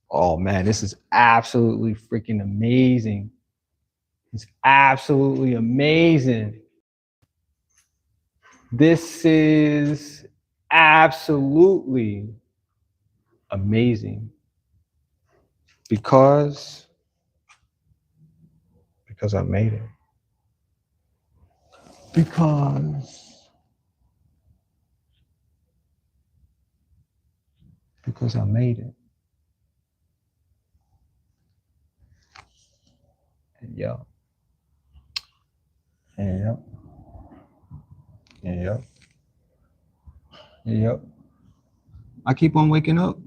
Oh man, this is absolutely freaking amazing. It's absolutely amazing. This is absolutely amazing because I made it. Because I made it. Yeah. Yep. Yep. Yep. I keep on waking up.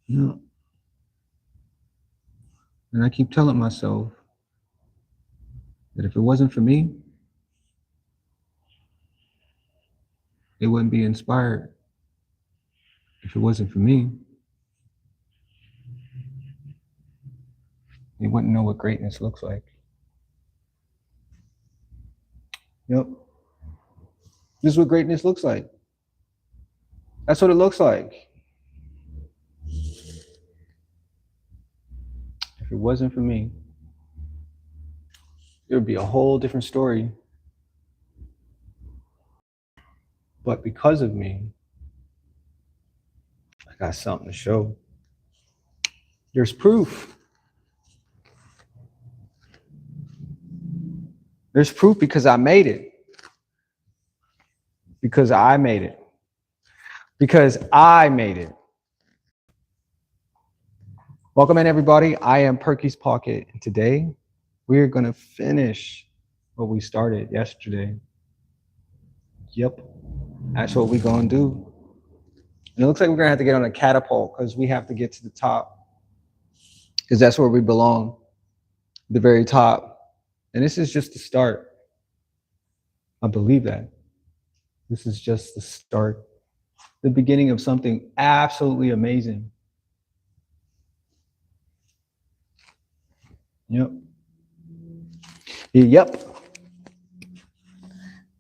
Yeah. And I keep telling myself that if it wasn't for me, it wouldn't be inspired. If it wasn't for me, you wouldn't know what greatness looks like. Yep. This is what greatness looks like. That's what it looks like. If it wasn't for me, it would be a whole different story. But because of me, I got something to show. There's proof. There's proof because I made it. Because I made it. Because I made it. Welcome in, everybody. I am Perky's Pocket, and today we're going to finish what we started yesterday. Yep, that's what we're going to do. And it looks like we're going to have to get on a catapult because we have to get to the top because that's where we belong, the very top. And this is just the start. I believe that. This is just the start, the beginning of something absolutely amazing. Yep. Yep.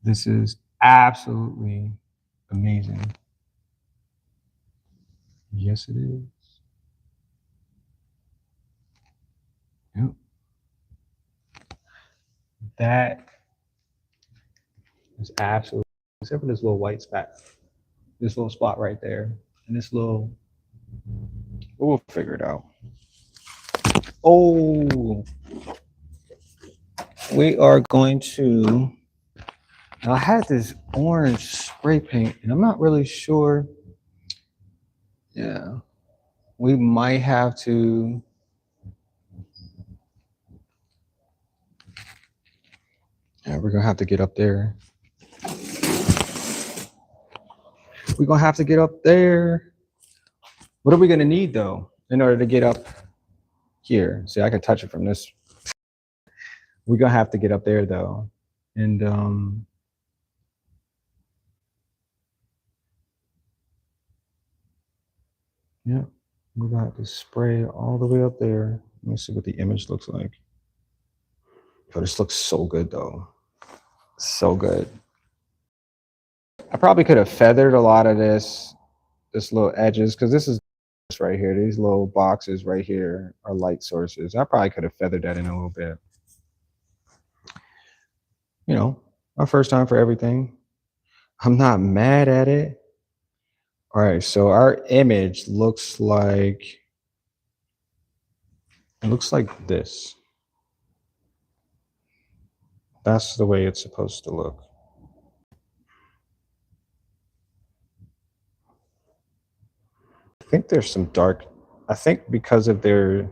This is absolutely amazing. Yes, it is. Yep. That is absolutely, except for this little white spot, this little spot right there, and this little, we'll figure it out. Oh, we are going to, I had this orange spray paint, and I'm not really sure. Yeah, we might have to, yeah, we're gonna have to get up there. We're gonna have to get up there. What are we gonna need though in order to get up here? See, I can touch it from this. We're gonna have to get up there though. And yeah, we're gonna have to spray all the way up there. Let me see what the image looks like. Oh, this looks so good though. So good. I probably could have feathered a lot of this little edges, because this is right here. These little boxes right here are light sources. I probably could have feathered that in a little bit. You know, our first time for everything. I'm not mad at it. All right, so our image looks like, it looks like this. That's the way it's supposed to look. I think there's some dark, I think because of their,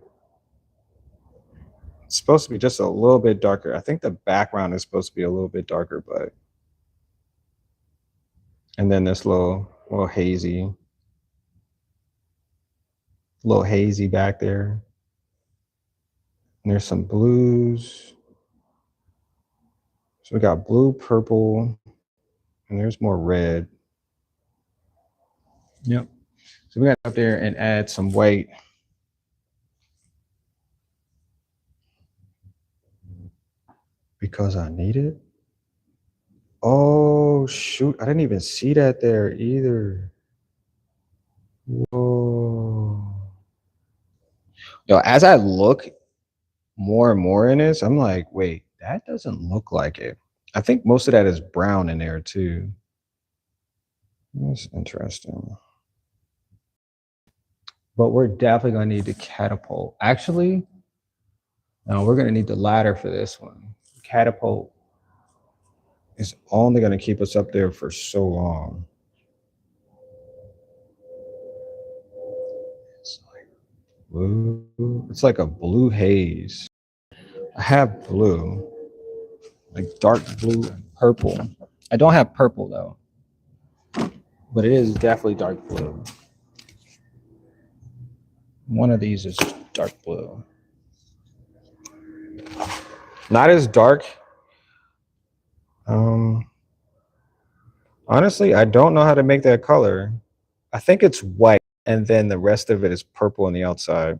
it's supposed to be just a little bit darker. I think the background is supposed to be a little bit darker, but, and then this little hazy back there. And there's some blues. So we got blue, purple, and there's more red. Yep. So we got up there and add some white. Because I need it. Oh shoot, I didn't even see that there either. Whoa. Yo, as I look more and more in this, I'm like, wait, that doesn't look like it. I think most of that is brown in there too. That's interesting. But we're definitely gonna need the catapult. Actually, no, we're gonna need the ladder for this one. Catapult is only gonna keep us up there for so long. It's like blue. It's like a blue haze. I have blue, like dark blue and purple. I don't have purple though, but it is definitely dark blue. One of these is dark blue. Not as dark. Honestly, I don't know how to make that color. I think it's white, and then the rest of it is purple on the outside.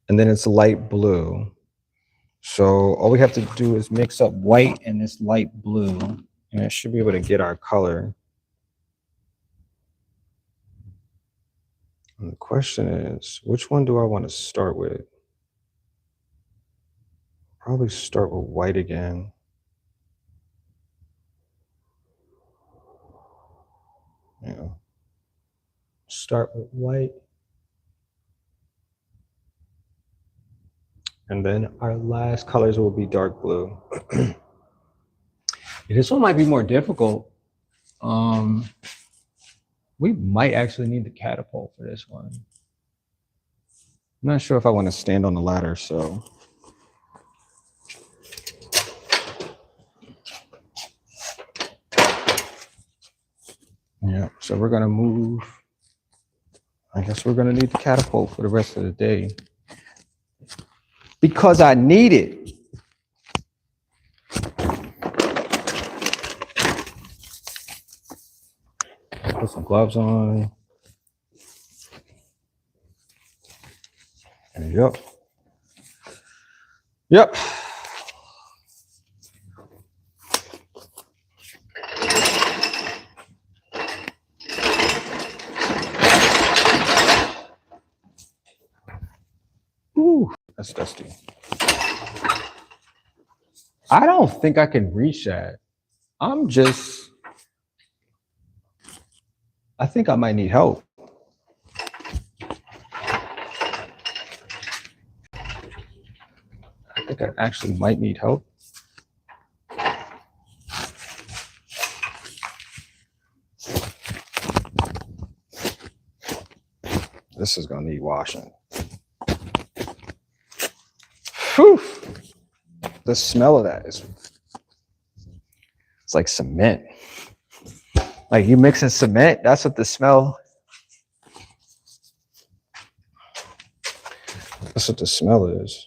And then it's light blue. So all we have to do is mix up white and this light blue, and it should be able to get our color. And the question is, which one do I want to start with? Probably start with white again. Yeah. Start with white. And then our last colors will be dark blue. This one might be more difficult. We might actually need the catapult for this one. I'm not sure if I want to stand on the ladder, so. Yeah, so we're gonna move. I guess we're gonna need the catapult for the rest of the day. Because I need it. Put some gloves on. Yep. Yep. Ooh, that's dusty. I don't think I can reach that. I think I might need help. I think I actually might need help. This is gonna need washing. Whew. The smell of that is, it's like cement. Like you mixing cement, that's what the smell. That's what the smell is.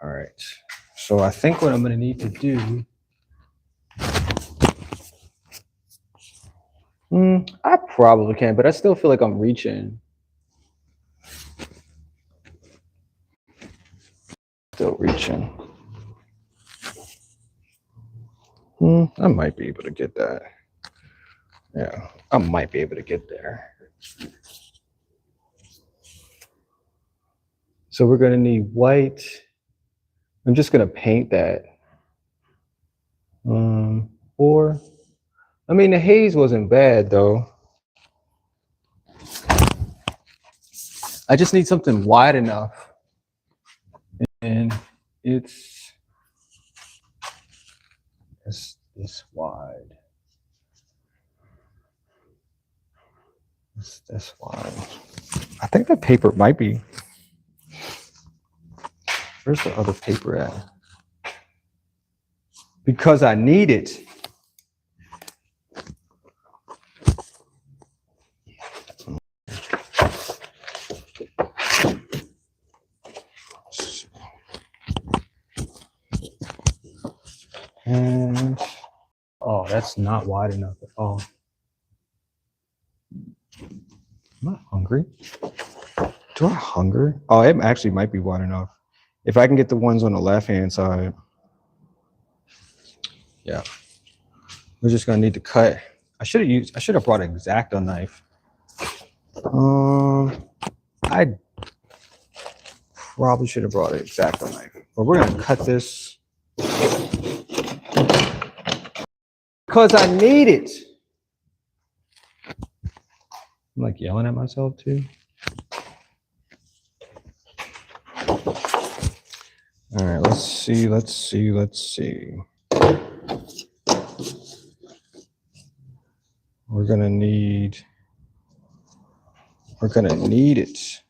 All right. So I think what I'm gonna need to do. I probably can, but I still feel like I'm reaching. Still reaching. I might be able to get that. Yeah, I might be able to get there. So we're gonna need white. I'm just gonna paint that. Or, I mean, the haze wasn't bad though. I just need something wide enough. And it's this wide. It's this wide. I think the paper might be. Where's the other paper at? Because I need it. And oh, that's not wide enough at all. Am I hungry? Do I hunger? Oh, it actually might be wide enough. If I can get the ones on the left-hand side. Yeah. We're just gonna need to cut. I should have brought an X-Acto knife. I probably should have brought an X-Acto knife. But we're gonna cut this because I need it. I'm like yelling at myself too. All right, let's see. We're gonna need it.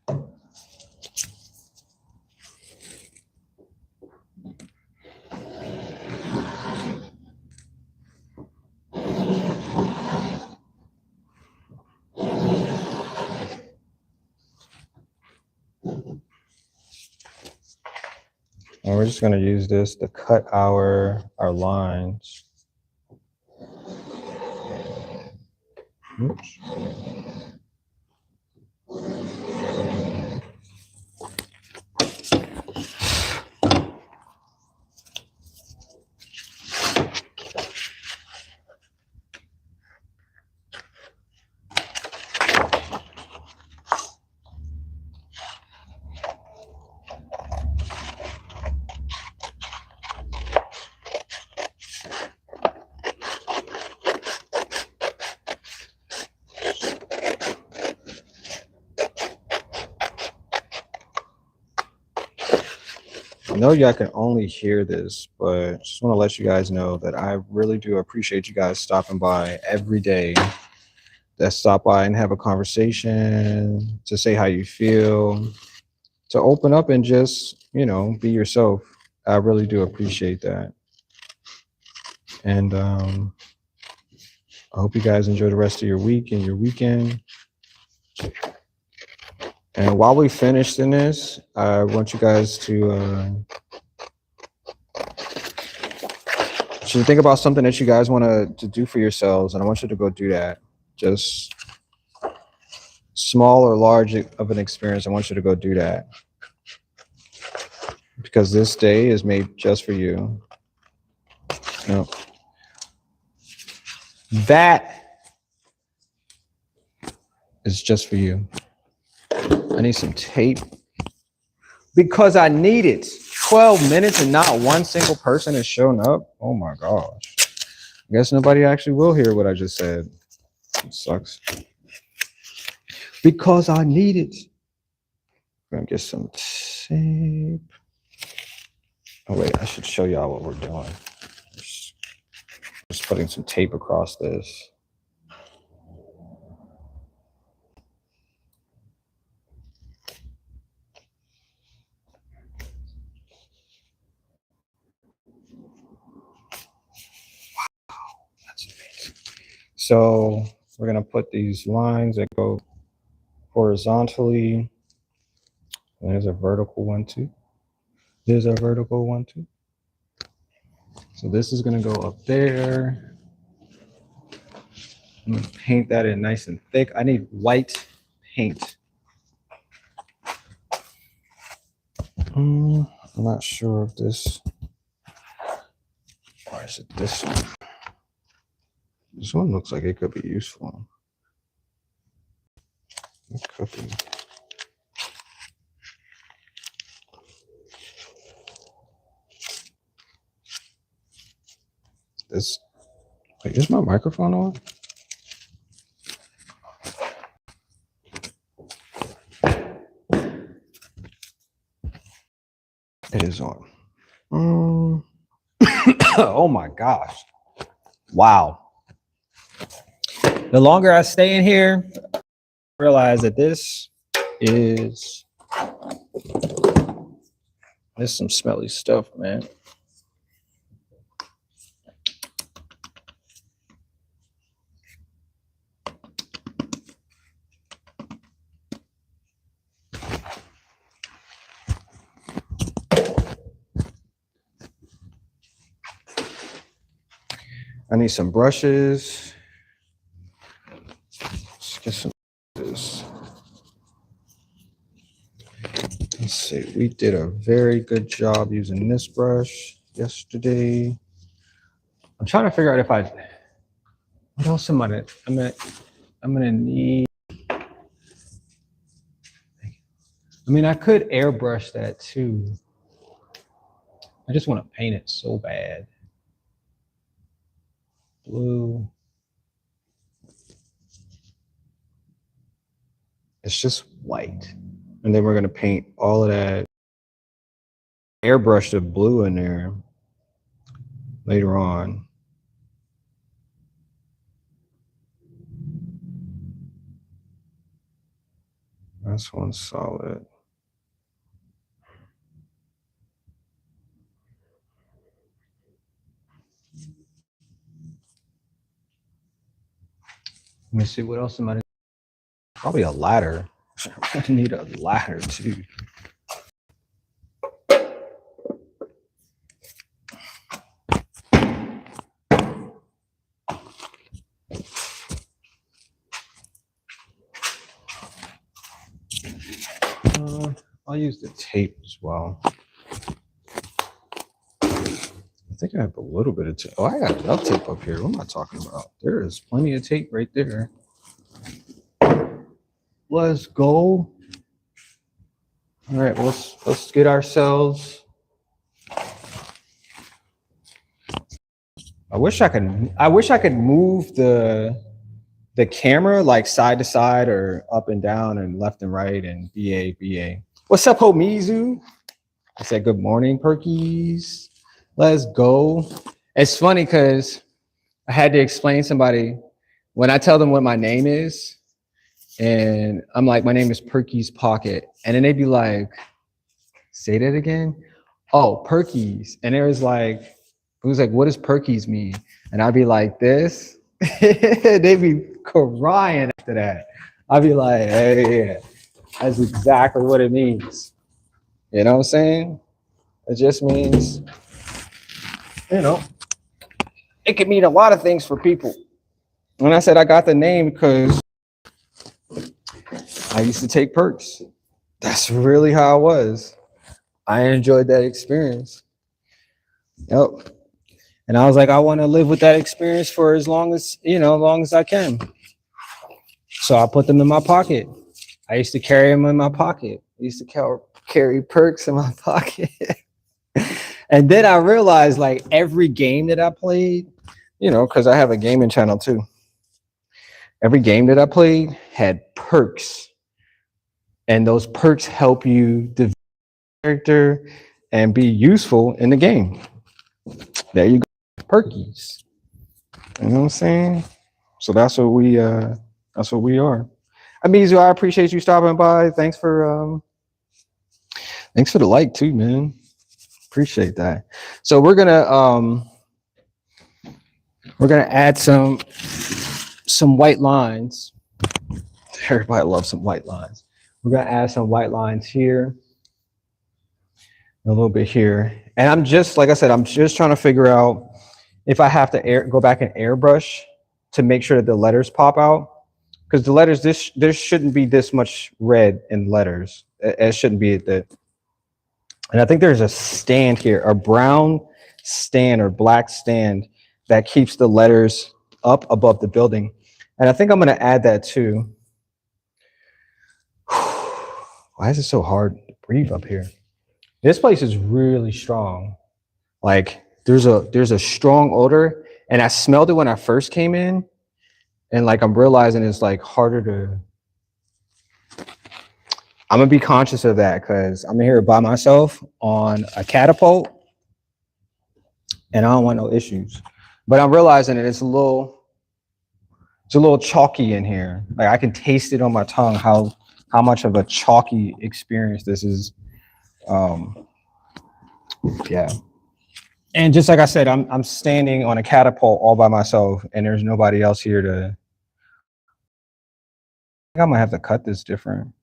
And we're just gonna use this to cut our lines. Oops. I know y'all can only hear this, but just want to let you guys know that I really do appreciate you guys stopping by every day. That stop by and have a conversation, to say how you feel, to open up and just, be yourself. I really do appreciate that. And I hope you guys enjoy the rest of your week and your weekend. And while we finish in this, I want you guys to think about something that you guys want to do for yourselves, and I want you to go do that. Just small or large of an experience, I want you to go do that, because this day is made just for you. No. That is just for you. I need some tape because I need it. 12 minutes and not one single person has shown up. Oh my gosh. I guess nobody actually will hear what I just said. It sucks. Because I need it. I'm gonna get some tape. Oh wait, I should show y'all what we're doing. Just putting some tape across this. So we're going to put these lines that go horizontally. And there's a vertical one too. There's a vertical one too. So this is going to go up there. I'm going to paint that in nice and thick. I need white paint. I'm not sure if this, or is it this one? This one looks like it could be useful. It could be. This, wait, is my microphone on? It is on. Oh my gosh. Wow. The longer I stay in here, I realize that this is some smelly stuff, man. I need some brushes. Let's get some of this. Let's see. We did a very good job using this brush yesterday. I'm trying to figure out if I else am I gonna need? I mean, I could airbrush that too. I just want to paint it so bad. Blue. It's just white. And then we're gonna paint all of that. Airbrush the blue in there later on. That's one solid. Let me see, what else am I? Probably a ladder. I need a ladder too. I'll use the tape as well. I think I have a little bit of tape. Oh, I got enough tape up here. What am I talking about? There is plenty of tape right there. Let's go. All right, let's get ourselves. I wish I could move the camera like side to side or up and down and left and right and BA. What's up, Homizu? I said good morning, Perkies. Let's go. It's funny because I had to explain somebody when I tell them what my name is, and I'm like, my name is Perky's Pocket, and then they'd be like, say that again. Oh, Perky's, and it was like, what does Perky's mean? And I'd be like this. They'd be crying after that. I'd be like, hey, yeah, that's exactly what it means. You know what I'm saying? It just means, you know, it could mean a lot of things for people. When I said I got the name because I used to take perks. That's really how it was. I enjoyed that experience. Yep. And I was like, I want to live with that experience for as long as I can. So I put them in my pocket. I used to carry them in my pocket. I used to carry perks in my pocket. And then I realized, like, every game that I played, because I have a gaming channel too. Every game that I played had perks. And those perks help you develop character and be useful in the game. There you go. Perkies. You know what I'm saying? So that's what we are. Amizu, I appreciate you stopping by. Thanks for the like too, man. Appreciate that. So we're gonna add some white lines. Everybody loves some white lines. We're gonna add some white lines here, a little bit here, and I'm just trying to figure out if I have to go back and airbrush to make sure that the letters pop out, because the letters, there shouldn't be this much red in letters. It shouldn't be that. And I think there's a stand here, a brown stand or black stand that keeps the letters up above the building. And I think I'm going to add that too. Why is it so hard to breathe up here? This place is really strong. Like there's a strong odor, and I smelled it when I first came in, and like I'm realizing it's like harder to. I'm gonna be conscious of that because I'm here by myself on a catapult, and I don't want no issues. But I'm realizing that it's a little chalky in here. Like I can taste it on my tongue how much of a chalky experience this is. Yeah. And just like I said, I'm standing on a catapult all by myself, and there's nobody else here to. I think I'm gonna have to cut this different.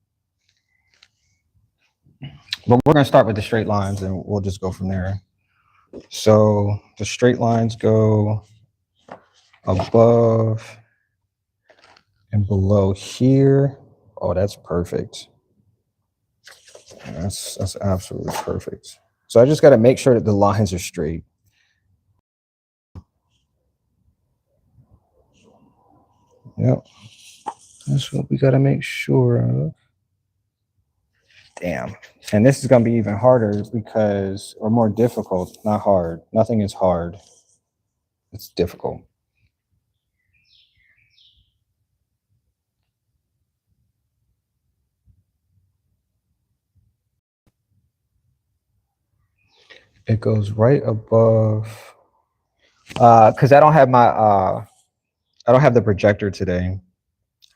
But we're gonna start with the straight lines, and we'll just go from there. So the straight lines go above and below here. Oh, that's perfect. That's absolutely perfect. So I just got to make sure that the lines are straight. Yep. That's what we got to make sure of. Damn. And this is going to be even harder because, or more difficult, not hard. Nothing is hard. It's difficult. It goes right above, because I don't have my, I don't have the projector today,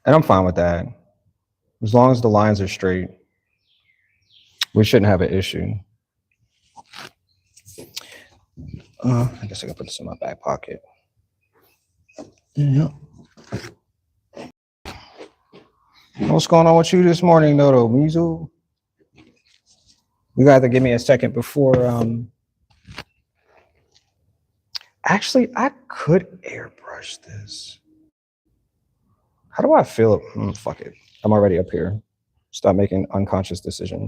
and I'm fine with that. As long as the lines are straight, we shouldn't have an issue. I guess I can put this in my back pocket. Yeah. What's going on with you this morning, though, Mizu? You got to give me a second before. Actually, I could airbrush this. How do I feel? Fuck it. I'm already up here. Stop making unconscious decisions.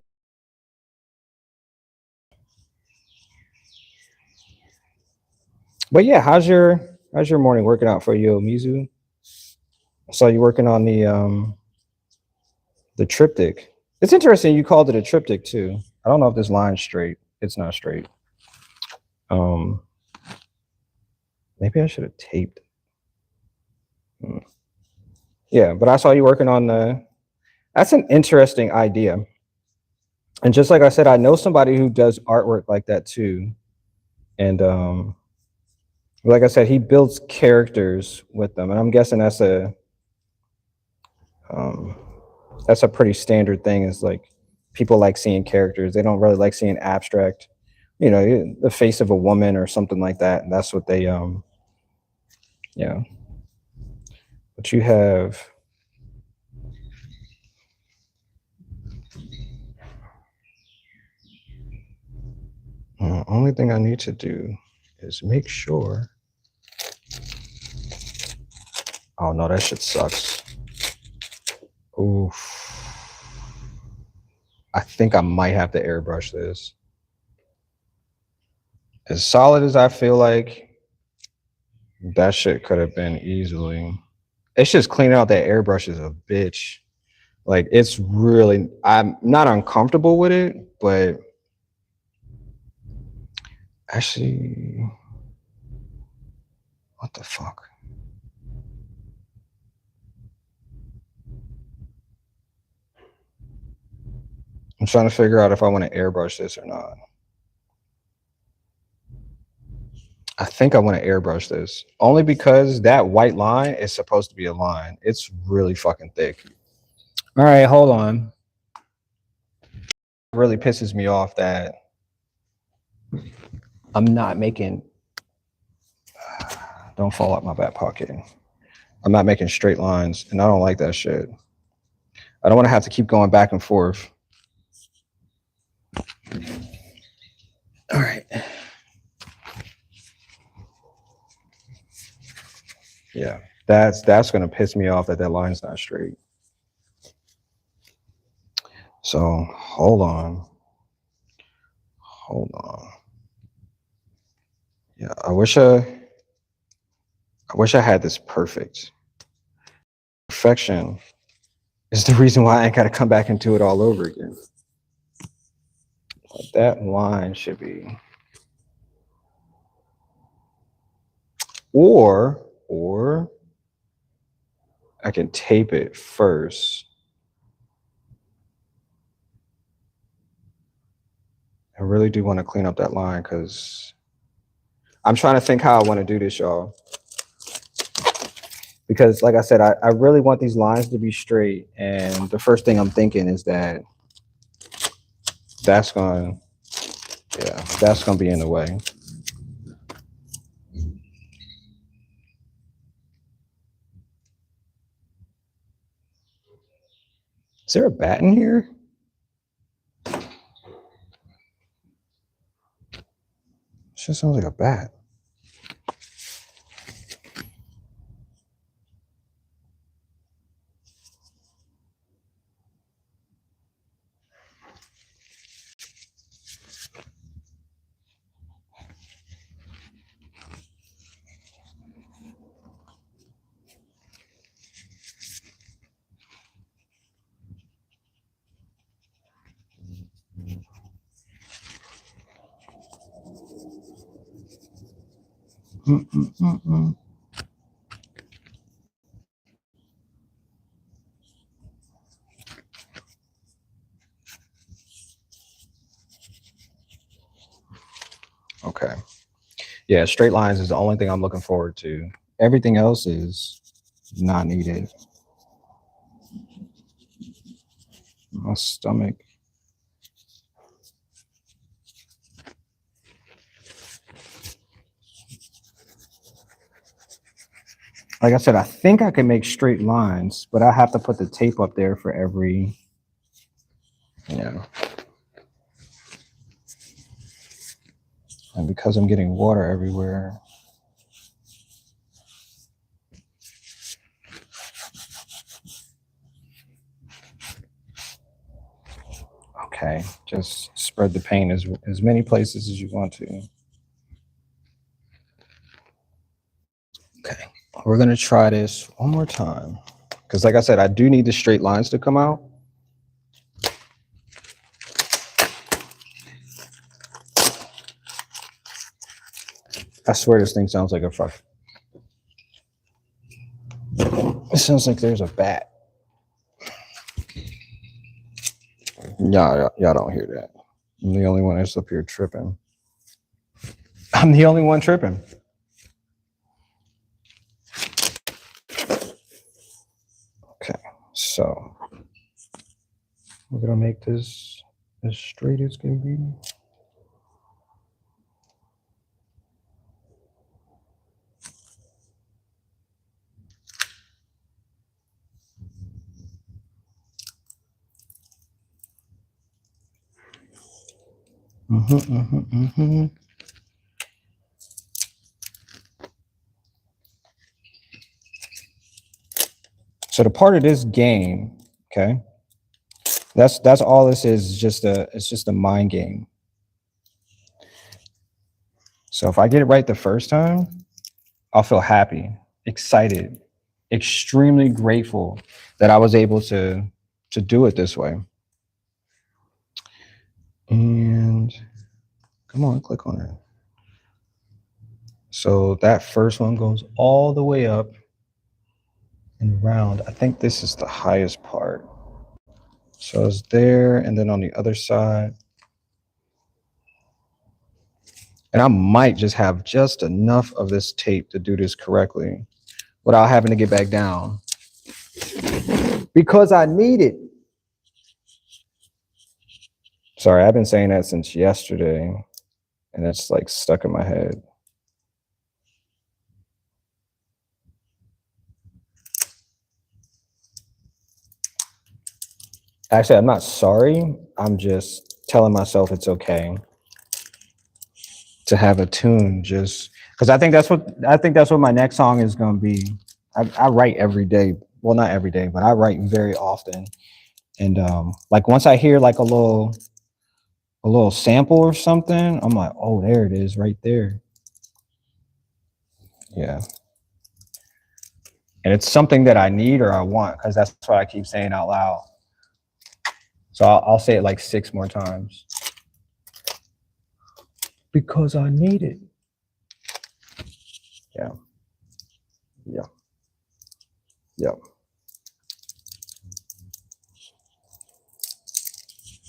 But yeah, how's your morning working out for you, Mizu? I saw you working on the triptych. It's interesting you called it a triptych too. I don't know if this line's straight. It's not straight. Maybe I should have taped. Yeah, but I saw you working on the. That's an interesting idea. And just like I said, I know somebody who does artwork like that too. And like I said, he builds characters with them, and I'm guessing that's a pretty standard thing. Is like people like seeing characters. They don't really like seeing abstract, the face of a woman or something like that. And that's what they yeah. But you have. Only thing I need to do is make sure. Oh no, that shit sucks. Oof. I think I might have to airbrush this. As solid as I feel like, that shit could have been easily. It's just cleaning out that airbrush is a bitch. Like it's really, I'm not uncomfortable with it, but actually, what the fuck? I'm trying to figure out if I want to airbrush this or not. I think I want to airbrush this only because that white line is supposed to be a line. It's really fucking thick. All right, hold on. It really pisses me off that I'm not making. Don't fall out my back pocket. I'm not making straight lines, and I don't like that shit. I don't want to have to keep going back and forth. All right. Yeah, that's gonna piss me off that line's not straight. So hold on. Yeah, I wish I had this perfect. Perfection is the reason why I ain't got to come back and do it all over again. But that line should be, or I can tape it first. I really do want to clean up that line because I'm trying to think how I want to do this, y'all. Because like I said, I really want these lines to be straight. And the first thing I'm thinking is that's going to be in the way. Is there a bat in here? Shit sounds like a bat. Okay. Yeah, straight lines is the only thing I'm looking forward to. Everything else is not needed. My stomach. Like I said, I think I can make straight lines, but I have to put the tape up there for every, you know. And because I'm getting water everywhere. Okay, just spread the paint as many places as you want to. Okay, we're gonna try this one more time. Because like I said, I do need the straight lines to come out. I swear this thing sounds like a fuck. It sounds like there's a bat. Y'all don't hear that. I'm the only one that's up here tripping. I'm the only one tripping. Okay, so we're gonna make this as straight as can be. So the part of this game, okay, that's all this is just it's just a mind game. So if I get it right the first time, I'll feel happy, excited, extremely grateful that I was able to do it this way. And come on, click on it. So that first one goes all the way up and round. I think this is the highest part. So it's there, and then on the other side. And I might just have just enough of this tape to do this correctly without having to get back down. Because I need it. Sorry, I've been saying that since yesterday, and it's like stuck in my head. Actually, I'm not sorry. I'm just telling myself it's okay to have a tune, just because I think that's what my next song is going to be. I write every day. Well, not every day, but I write very often. And like once I hear like a little sample or something, I'm like, oh, there it is right there. Yeah. And it's something that I need or I want, because that's what I keep saying out loud. So I'll say it like 6 more times. Because I need it. Yeah. Yeah. Yeah.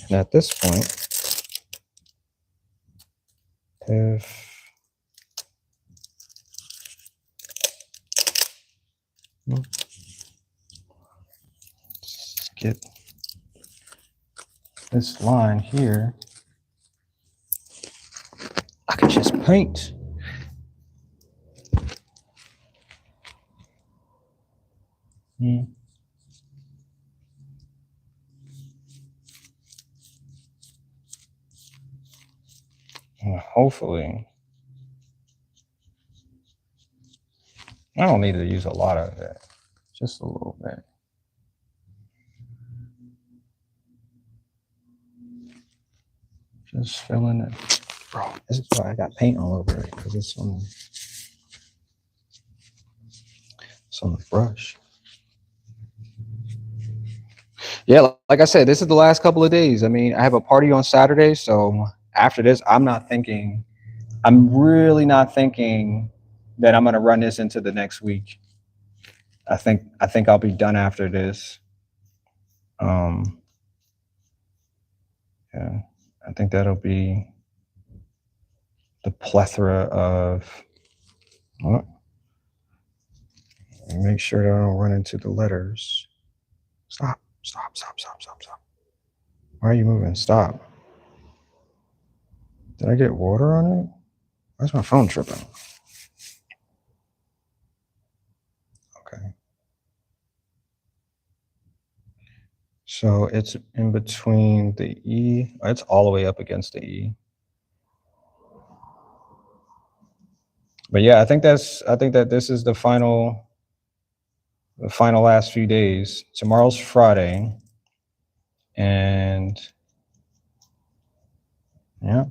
And at this point, if let's get this line here, I can just paint. And hopefully, I don't need to use a lot of it, just a little bit. Just filling it. Bro, this is why I got paint all over it, because it's on the brush. Yeah, like I said, this is the last couple of days. I mean, I have a party on Saturday, so after this, I'm really not thinking Then I'm gonna run this into the next week. I think I'll be done after this. Yeah, I think that'll be the plethora of. Oh, make sure that I don't run into the letters. Stop! Stop! Stop! Stop! Stop! Stop! Why are you moving? Stop! Did I get water on it? Why's my phone tripping? Okay. So it's in between the E. It's all the way up against the E. But yeah, I think that this is the final last few days. Tomorrow's Friday. And yeah.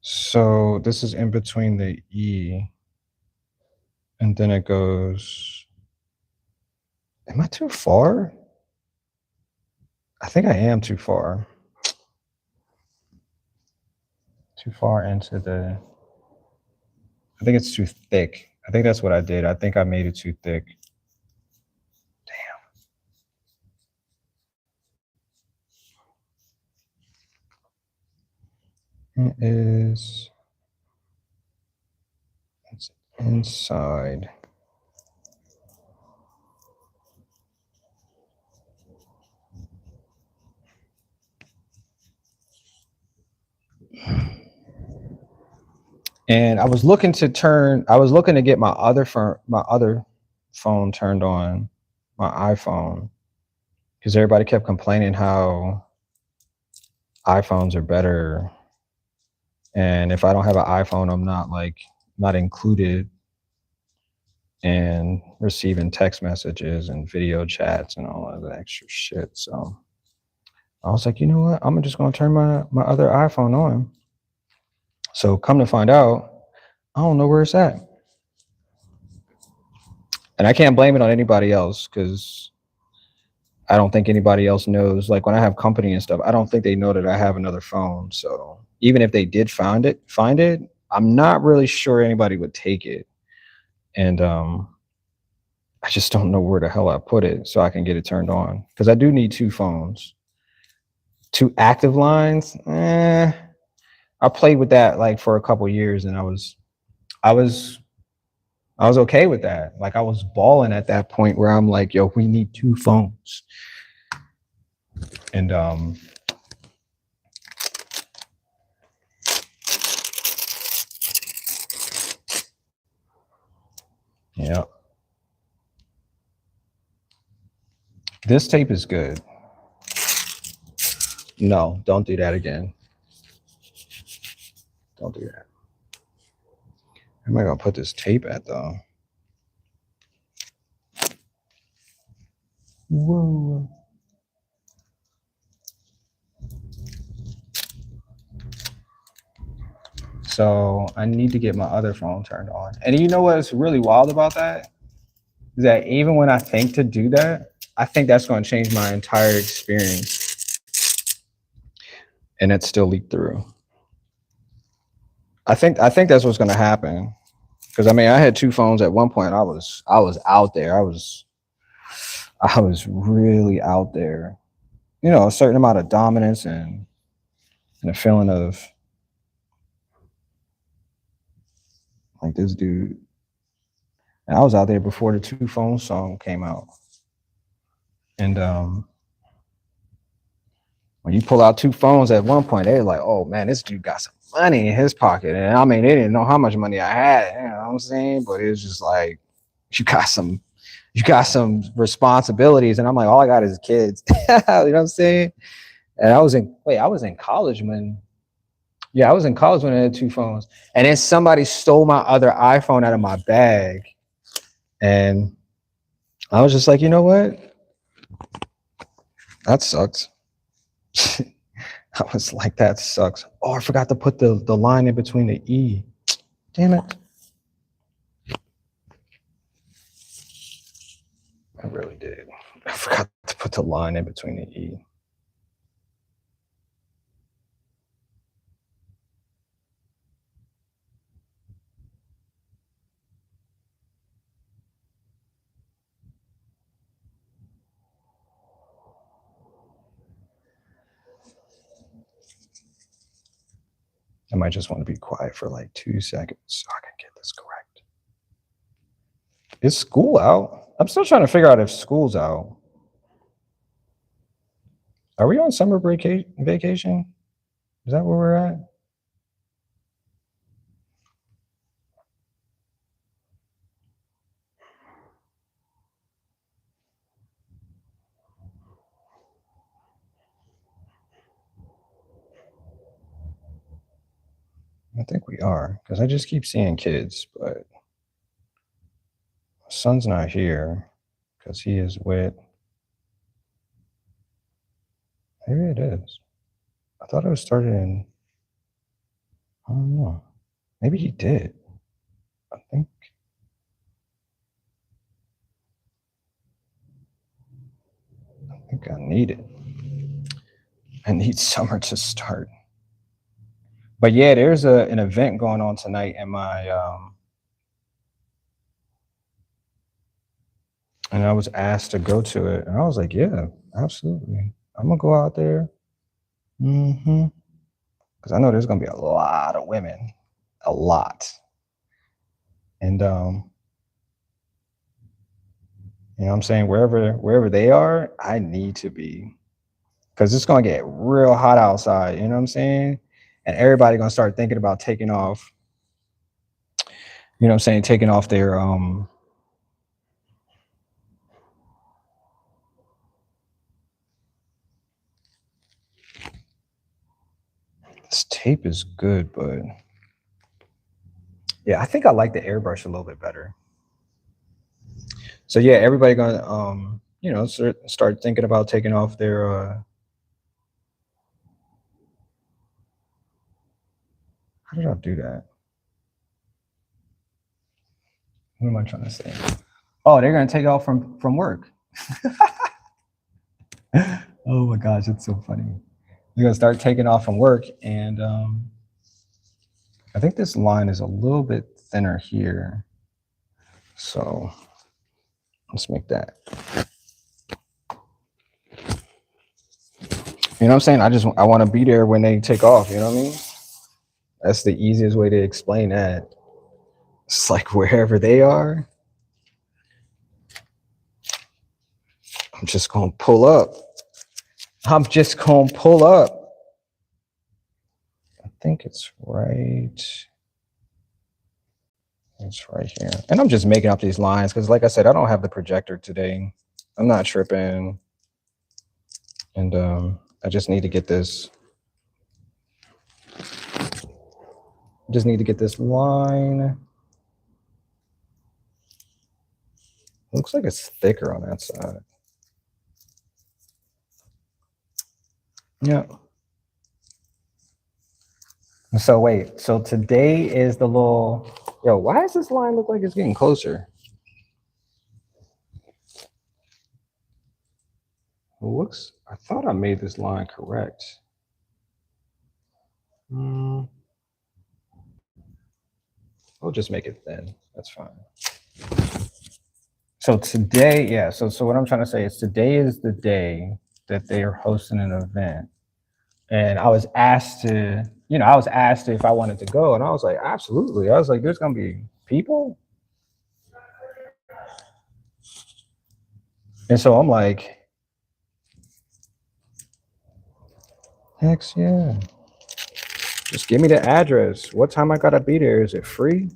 So this is in between the E. And then it goes. Am I too far? I think I am too far. Too far into the. I think it's too thick. I think that's what I did. I think I made it too thick. Damn. It's inside. And I was looking to get my other phone turned on, my iPhone, because everybody kept complaining how iPhones are better. And if I don't have an iPhone, I'm not included in receiving text messages and video chats and all of that extra shit. So I was like, you know what? I'm just gonna turn my other iPhone on. So come to find out, I don't know where it's at. And I can't blame it on anybody else because I don't think anybody else knows. Like when I have company and stuff, I don't think they know that I have another phone. So even if they did find it, I'm not really sure anybody would take it. And I just don't know where the hell I put it so I can get it turned on. Because I do need two phones. Two active lines. I played with that like for a couple years and I was okay with that. Like I was balling at that point where I'm like, yo, we need two phones. And yeah. This tape is good. No, don't do that again. Don't do that. Where am I gonna put this tape at though? Whoa. So I need to get my other phone turned on. And you know what's really wild about that? Is that even when I think to do that, I think that's going to change my entire experience. And it still leaked through. I think that's what's going to happen. Because I mean, I had two phones at one point. I was out there. I was really out there. You know, a certain amount of dominance and a feeling of like this dude. And I was out there before the Two Phone song came out. And when you pull out two phones at one point, they're like, oh man, this dude got some money in his pocket. And I mean, they didn't know how much money I had, you know what I'm saying? But it was just like, you got some responsibilities. And I'm like, all I got is kids. You know what I'm saying? And I was in college when I had two phones. And then somebody stole my other iPhone out of my bag. And I was just like, you know what? That sucks. I was like, that sucks. Oh, I forgot to put the line in between the E. Damn it. I really did. I forgot to put the line in between the E. I might just want to be quiet for like 2 seconds so I can get this correct. Is school out? I'm still trying to figure out if school's out. Are we on summer vacation? Is that where we're at? I think we are, because I just keep seeing kids, but my son's not here because he is with. Maybe it is. I thought it was started in. I don't know. Maybe he did. I think I need it. I need summer to start. But yeah, there's an event going on tonight in my and I was asked to go to it, and I was like, yeah, absolutely. I'm gonna go out there. Mm-hmm. Because I know there's gonna be a lot of women, a lot, and you know what I'm saying, wherever they are, I need to be, because it's gonna get real hot outside. You know what I'm saying, and everybody gonna start thinking about taking off. You know what I'm saying, taking off their This tape is good, but yeah, I think I like the airbrush a little bit better. So yeah, everybody gonna you know, start thinking about taking off their how did I do that? What am I trying to say? Oh, they're gonna take off from work. Oh my gosh, it's so funny. They're gonna start taking off from work, and I think this line is a little bit thinner here. So let's make that. You know what I'm saying? I want to be there when they take off. You know what I mean? That's the easiest way to explain that. It's like wherever they are, I'm just gonna pull up. I'm just gonna pull up. I think it's right. It's right here. And I'm just making up these lines because, like I said, I don't have the projector today. I'm not tripping. And I just need to get this. Just need to get this line. Looks like it's thicker on that side. Yeah. So wait, so today is the little, yo, why does this line look like it's getting closer? It looks, I thought I made this line correct. I'll just make it thin. That's fine. So today, yeah. So what I'm trying to say is today is the day that they are hosting an event, and I was asked to, you know, I was asked if I wanted to go, and I was like, absolutely. I was like, there's gonna be people, and so I'm like, heck yeah. Just give me the address. What time I gotta be there? Is it free?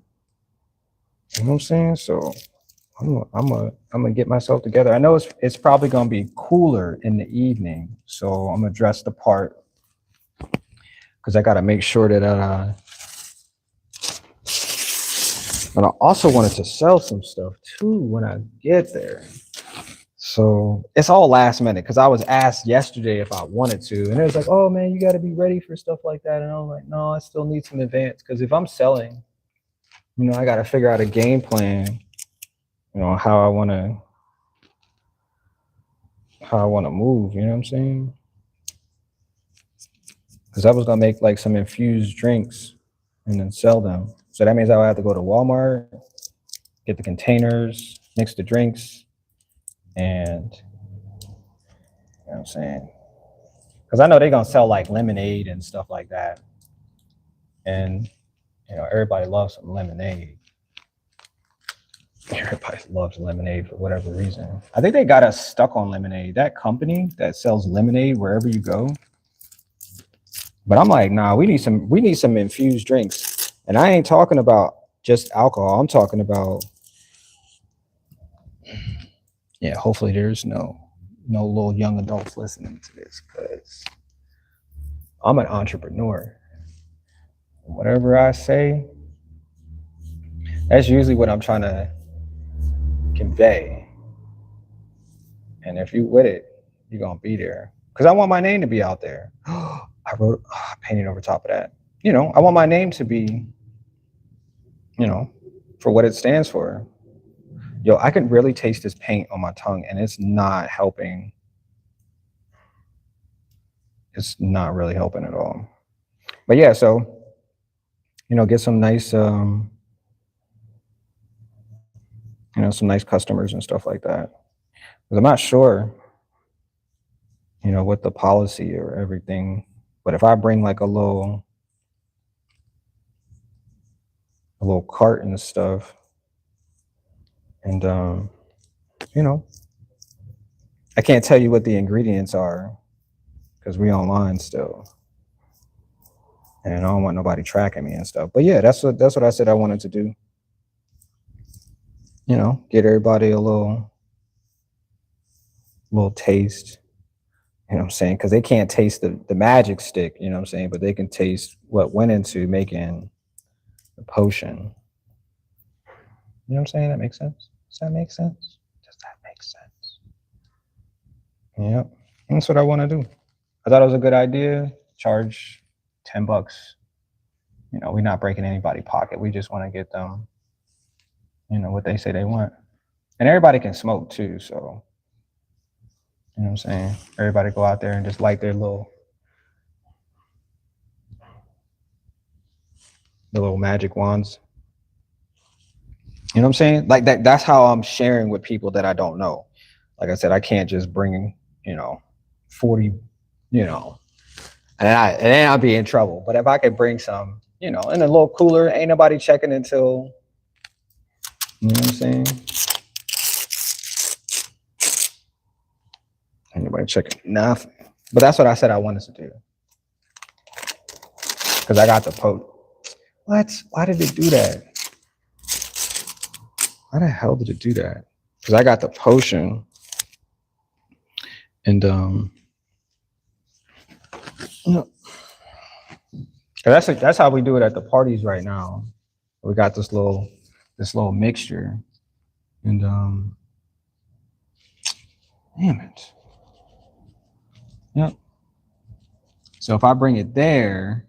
You know what I'm saying? So I'm gonna get myself together. I know it's probably gonna be cooler in the evening, so I'm gonna dress the part because I gotta make sure that and I also wanted to sell some stuff too when I get there. So it's all last minute because I was asked yesterday if I wanted to, and it was like, oh man, you got to be ready for stuff like that. And I was like, no, I still need some advance because if I'm selling, you know, I got to figure out a game plan, you know, how I want to move. You know what I'm saying? Because I was gonna make like some infused drinks and then sell them. So that means I would have to go to Walmart, get the containers, mix the drinks, and you know what I'm saying? Because I know they're gonna sell like lemonade and stuff like that. And everybody loves some lemonade. Everybody loves lemonade for whatever reason. I think they got us stuck on lemonade. That company that sells lemonade wherever you go. But I'm like, nah, we need some infused drinks. And I ain't talking about just alcohol. I'm talking about, yeah, hopefully there's no little young adults listening to this, because I'm an entrepreneur. Whatever I say, that's usually what I'm trying to convey. And if you with it, you're gonna be there. Because I want my name to be out there. I painted over top of that. I want my name to be, for what it stands for. Yo, I can really taste this paint on my tongue, and it's not helping. It's not really helping at all. But yeah, so get some nice some nice customers and stuff like that. Because I'm not sure, what the policy or everything. But if I bring like a little cart and stuff, and I can't tell you what the ingredients are because we online still, and I don't want nobody tracking me and stuff. But yeah, that's what I said I wanted to do. Get everybody a little taste. You know what I'm saying? Because they can't taste the magic stick. You know what I'm saying? But they can taste what went into making the potion. You know what I'm saying? That makes sense. Does that make sense? Does that make sense? Yep. That's what I want to do. I thought it was a good idea. Charge $10. We're not breaking anybody's pocket. We just want to get them, what they say they want. And everybody can smoke too. So, you know what I'm saying? Everybody go out there and just light their little magic wands. You know what I'm saying? Like that's how I'm sharing with people that I don't know. Like I said, I can't just bring, 40, and then I'll be in trouble. But if I could bring some, in a little cooler, ain't nobody checking until, you know what I'm saying? Ain't nobody checking nothing. But that's what I said I wanted to do. Because I got the pote. What? Why did it do that? Why the hell did it do that? Because I got the potion. And that's how we do it at the parties right now. We got this little mixture. And damn it. Yep. So if I bring it there,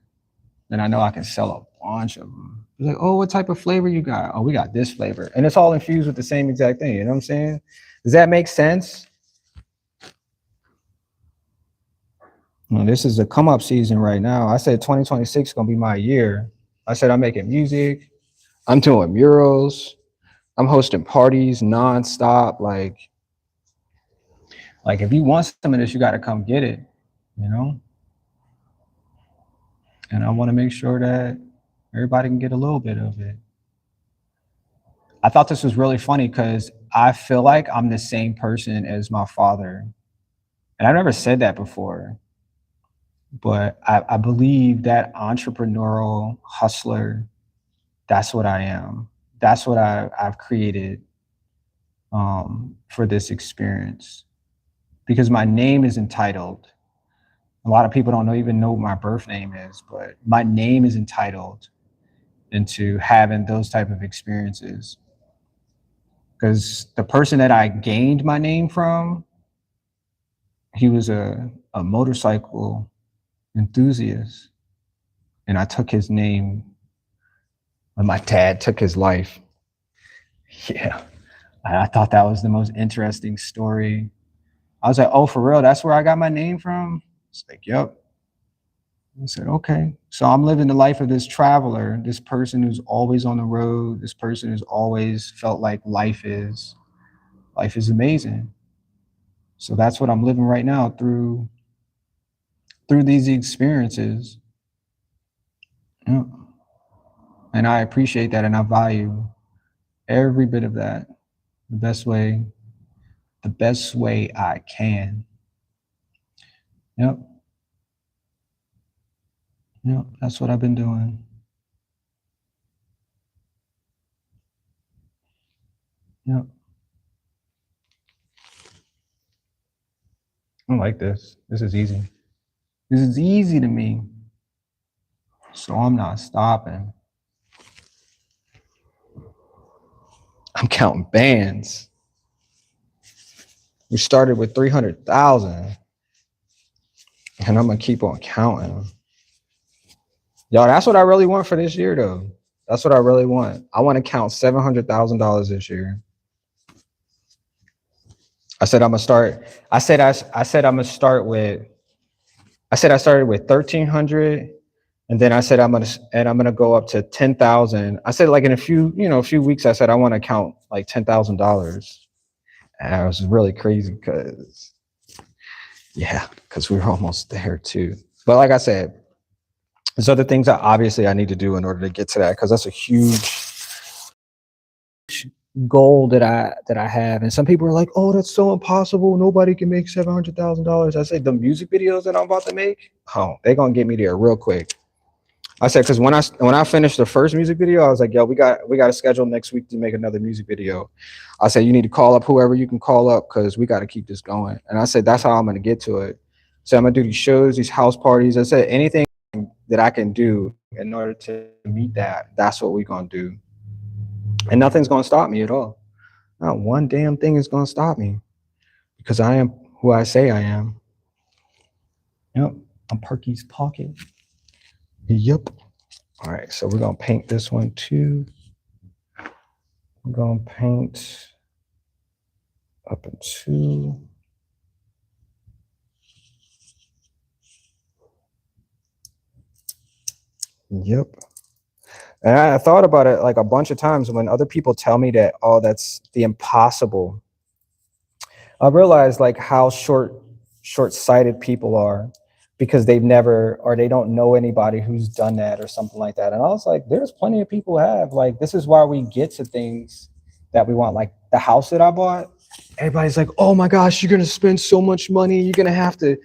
then I know I can sell a bunch of them. It's like, oh, what type of flavor you got? Oh, we got this flavor. And it's all infused with the same exact thing. You know what I'm saying? Does that make sense? Well, this is a come up season right now. I said 2026 is going to be my year. I said I'm making music. I'm doing murals. I'm hosting parties nonstop. Like if you want some of this, you got to come get it, And I want to make sure that everybody can get a little bit of it. I thought this was really funny because I feel like I'm the same person as my father. And I've never said that before. But I believe that entrepreneurial hustler, that's what I am. That's what I've created for this experience. Because my name is entitled. A lot of people don't even know what my birth name is, but my name is entitled into having those type of experiences. Because the person that I gained my name from, he was a motorcycle enthusiast. And I took his name when my dad took his life. Yeah. I thought that was the most interesting story. I was like, oh, for real? That's where I got my name from? It's like, yep. I said, okay. So I'm living the life of this traveler, this person who's always on the road, this person who's always felt like life is amazing. So that's what I'm living right now through these experiences. Yeah. And I appreciate that, and I value every bit of that the best way I can. Yep. Yep. That's what I've been doing. Yep. I like this. This is easy. This is easy to me. So I'm not stopping. I'm counting bands. We started with 300,000, and I'm gonna keep on counting. Yo, that's what I really want for this year, though. That's what I really want. I want to count $700,000 this year. I said I'm gonna start. I said I'm gonna start with. I said I started with 1,300, and then I said I'm gonna go up to 10,000. I said like in a few weeks. I said I want to count like $10,000, and I was really crazy because we were almost there too. But like I said, there's other things that obviously I need to do in order to get to that, because that's a huge goal that I have. And some people are like, oh, that's so impossible, nobody can make $700,000. I said the music videos that I'm about to make, oh, they're gonna get me there real quick. I said, because when I finished the first music video, I was like, yo, we got a schedule next week to make another music video. I said, you need to call up whoever you can call up, because we got to keep this going. And I said, that's how I'm going to get to it. So I'm going to do these shows, these house parties. I said, anything that I can do in order to meet that, that's what we're going to do. And nothing's going to stop me at all. Not one damn thing is going to stop me, because I am who I say I am. Yep, I'm Perky's Pocket. Yep. All right, so we're going to paint this one too. We're going to paint up in 2. Yep. And I thought about it like a bunch of times when other people tell me that, oh, that's the impossible. I realized like how short-sighted people are, because they don't know anybody who's done that or something like that. And I was like, there's plenty of people who have. Like, this is why we get to things that we want. Like the house that I bought, everybody's like, oh my gosh, you're gonna spend so much money, you're gonna have to,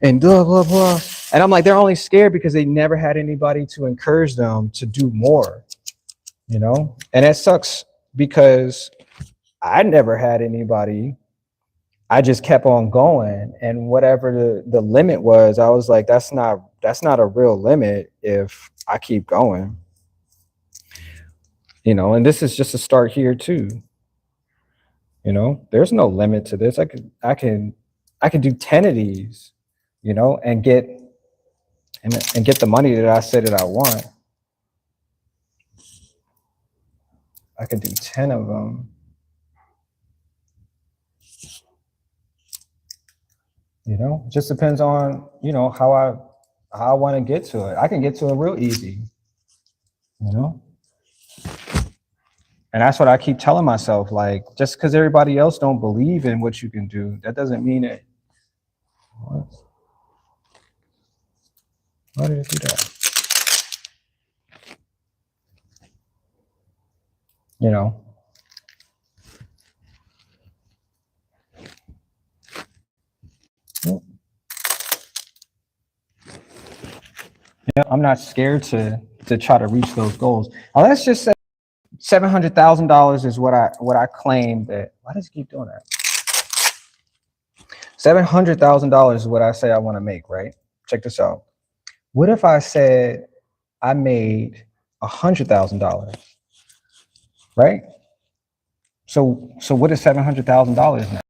and blah blah blah. And I'm like, they're only scared because they never had anybody to encourage them to do more, And it sucks because I never had anybody. I just kept on going, and whatever the limit was, I was like, that's not a real limit if I keep going. And this is just a start here too. There's no limit to this. I can do 10 of these, and get the money that I said that I want. I could do 10 of them. It just depends on, how I want to get to it. I can get to it real easy, And that's what I keep telling myself. Like, just because everybody else don't believe in what you can do, that doesn't mean it. What? Why did it do that? I'm not scared to try to reach those goals. Now, let's just say $700,000 is what I claim that. Why does it keep doing that? $700,000 is what I say I want to make, right? Check this out. What if I said I made $100,000, right? So what is $700,000 now?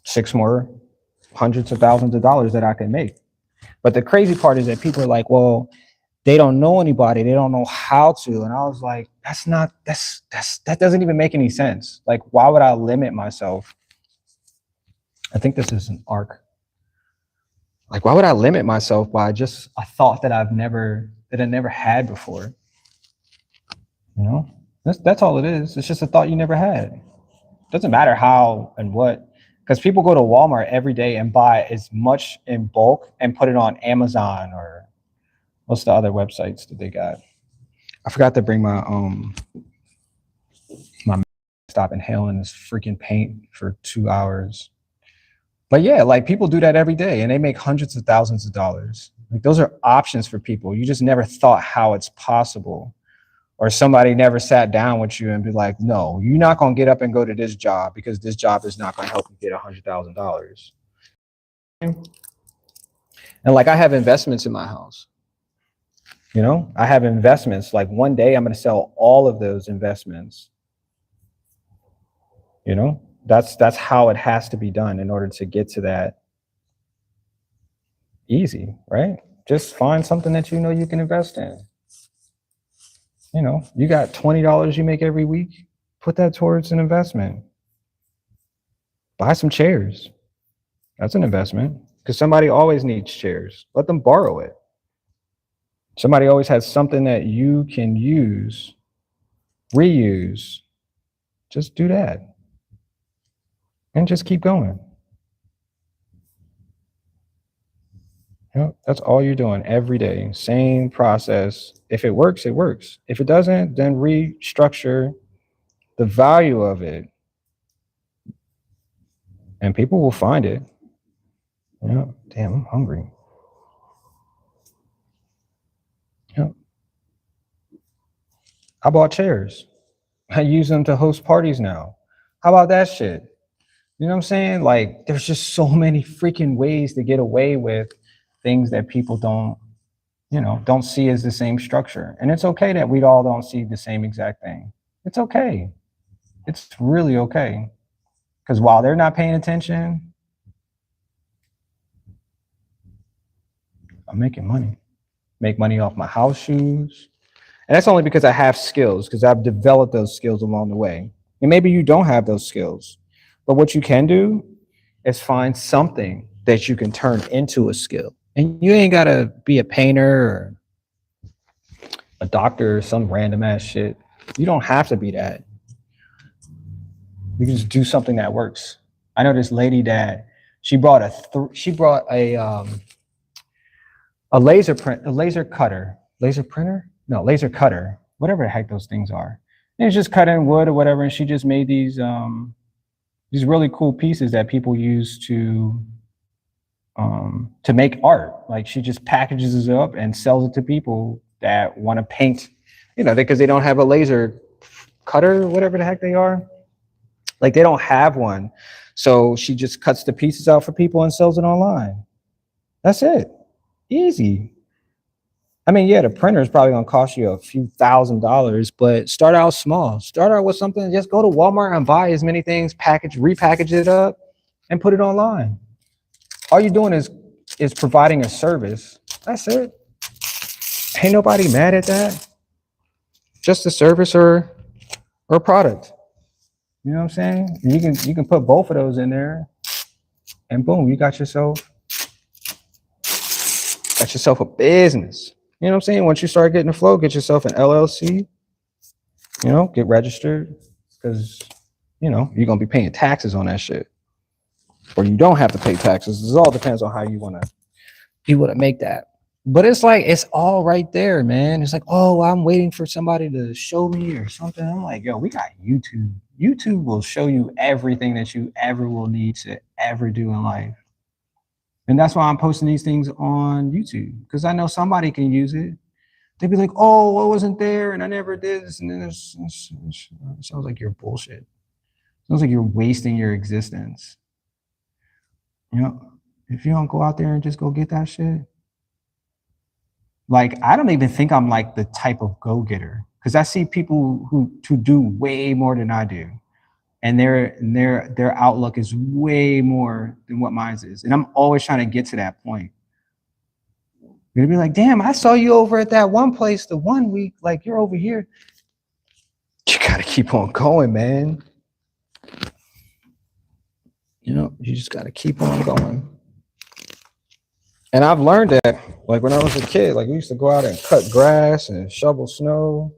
6 more hundreds of thousands of dollars that I can make. But the crazy part is that people are like, well, they don't know anybody, they don't know how to. And I was like, that doesn't even make any sense. Like, why would I limit myself? I think this is an arc. Like, why would I limit myself by just a thought that I never had before? That's all it is. It's just a thought you never had. Doesn't matter how and what, because people go to Walmart every day and buy as much in bulk and put it on Amazon or What's the other websites that they got? I forgot to bring my stop inhaling this freaking paint for 2 hours. But yeah, like people do that every day and they make hundreds of thousands of dollars. Like those are options for people. You just never thought how it's possible. Or somebody never sat down with you and be like, no, you're not gonna get up and go to this job because this job is not gonna help you get $100,000. And like I have investments in my house. You know, I have investments. Like one day I'm gonna sell all of those investments. You know, that's how it has to be done in order to get to that easy, right? Just find something that you know you can invest in. You know, you got $20 you make every week, put that towards an investment. Buy some chairs. That's an investment because somebody always needs chairs. Let them borrow it. Somebody always has something that you can use, reuse. Just do that and just keep going. You know, that's all you're doing every day. Same process. If it works, it works. If it doesn't, then restructure the value of it. And people will find it. You know, damn, I'm hungry. You know, I bought chairs. I use them to host parties now. How about that shit? You know what I'm saying? Like, there's just so many freaking ways to get away with things that people don't see as the same structure. And it's okay that we all don't see the same exact thing. It's okay. It's really okay. Because while they're not paying attention, I'm making money. Make money off my house shoes. And that's only because I have skills, because I've developed those skills along the way. And maybe you don't have those skills. But what you can do is find something that you can turn into a skill. And you ain't got to be a painter or a doctor or some random ass shit. You don't have to be that. You can just do something that works. I know this lady that she brought a laser cutter, whatever the heck those things are. And it's just cutting wood or whatever, and she just made these really cool pieces that people use to make art. Like she just packages it up and sells it to people that want to paint, because they don't have a laser cutter, whatever the heck they are. Like they don't have one. So she just cuts the pieces out for people and sells it online. That's it. Easy. I mean, yeah, the printer is probably going to cost you a few $1,000s, but start out small. Start out with something. Just go to Walmart and buy as many things, repackage it up, and put it online. All you're doing is providing a service. That's it. Ain't nobody mad at that. Just a service or a product. You know what I'm saying? You can put both of those in there, and boom, you got yourself a business. You know what I'm saying? Once you start getting the flow, get yourself an LLC. Get registered, because you're gonna be paying taxes on that shit, or you don't have to pay taxes. It all depends on how you wanna make that. But it's like it's all right there, man. It's like, oh, I'm waiting for somebody to show me or something. I'm like, yo, we got YouTube. YouTube will show you everything that you ever will need to ever do in life. And that's why I'm posting these things on YouTube, because I know somebody can use it. They'd be like, oh, I wasn't there and I never did this. And then it sounds like you're bullshit. It sounds like you're wasting your existence. If you don't go out there and just go get that shit. Like, I don't even think I'm like the type of go-getter, because I see people who do way more than I do. And their outlook is way more than what mine is. And I'm always trying to get to that point. You're gonna be like, damn, I saw you over at that one place the one week, like you're over here. You gotta keep on going, man. You just gotta keep on going. And I've learned that, like when I was a kid, like we used to go out and cut grass and shovel snow.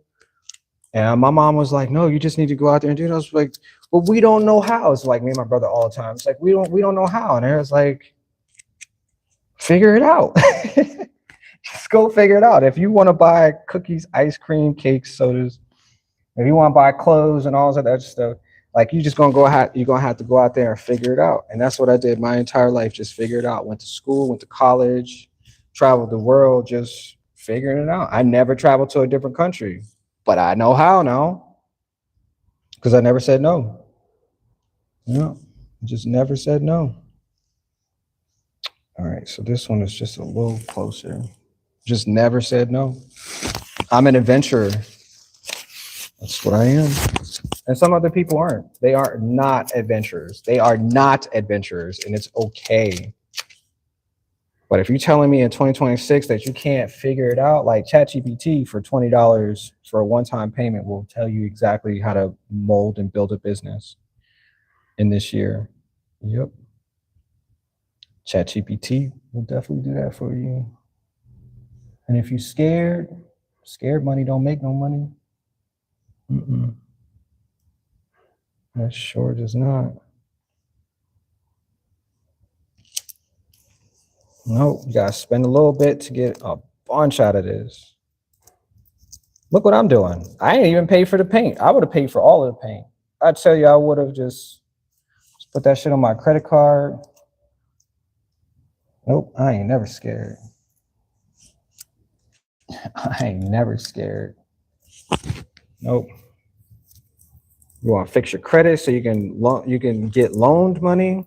And my mom was like, no, you just need to go out there and do it. I was like, but we don't know how. It's like me and my brother all the time. It's like, we don't know how. And I was like, figure it out. Just go figure it out. If you want to buy cookies, ice cream, cakes, sodas, if you want to buy clothes and all that other stuff, like you just you're gonna have to go out there and figure it out. And that's what I did my entire life. Just figure it out. Went to school, went to college, traveled the world, just figuring it out. I never traveled to a different country, but I know how now because I never said no. No, just never said no. All right, so this one is just a little closer. Just never said no. I'm an adventurer. That's what I am. And some other people aren't. They are not adventurers. They are not adventurers, and it's okay. But if you're telling me in 2026 that you can't figure it out, like ChatGPT for $20 for a one-time payment will tell you exactly how to mold and build a business in this year. Yep. ChatGPT will definitely do that for you. And if you're scared money don't make no money. That sure does not. Nope, you gotta spend a little bit to get a bunch out of this. Look what I'm doing. I ain't even paid for the paint. I would have paid for all of the paint. I tell you, I would have just put that shit on my credit card. Nope, I ain't never scared. I ain't never scared. Nope. You want to fix your credit so you can get loaned money.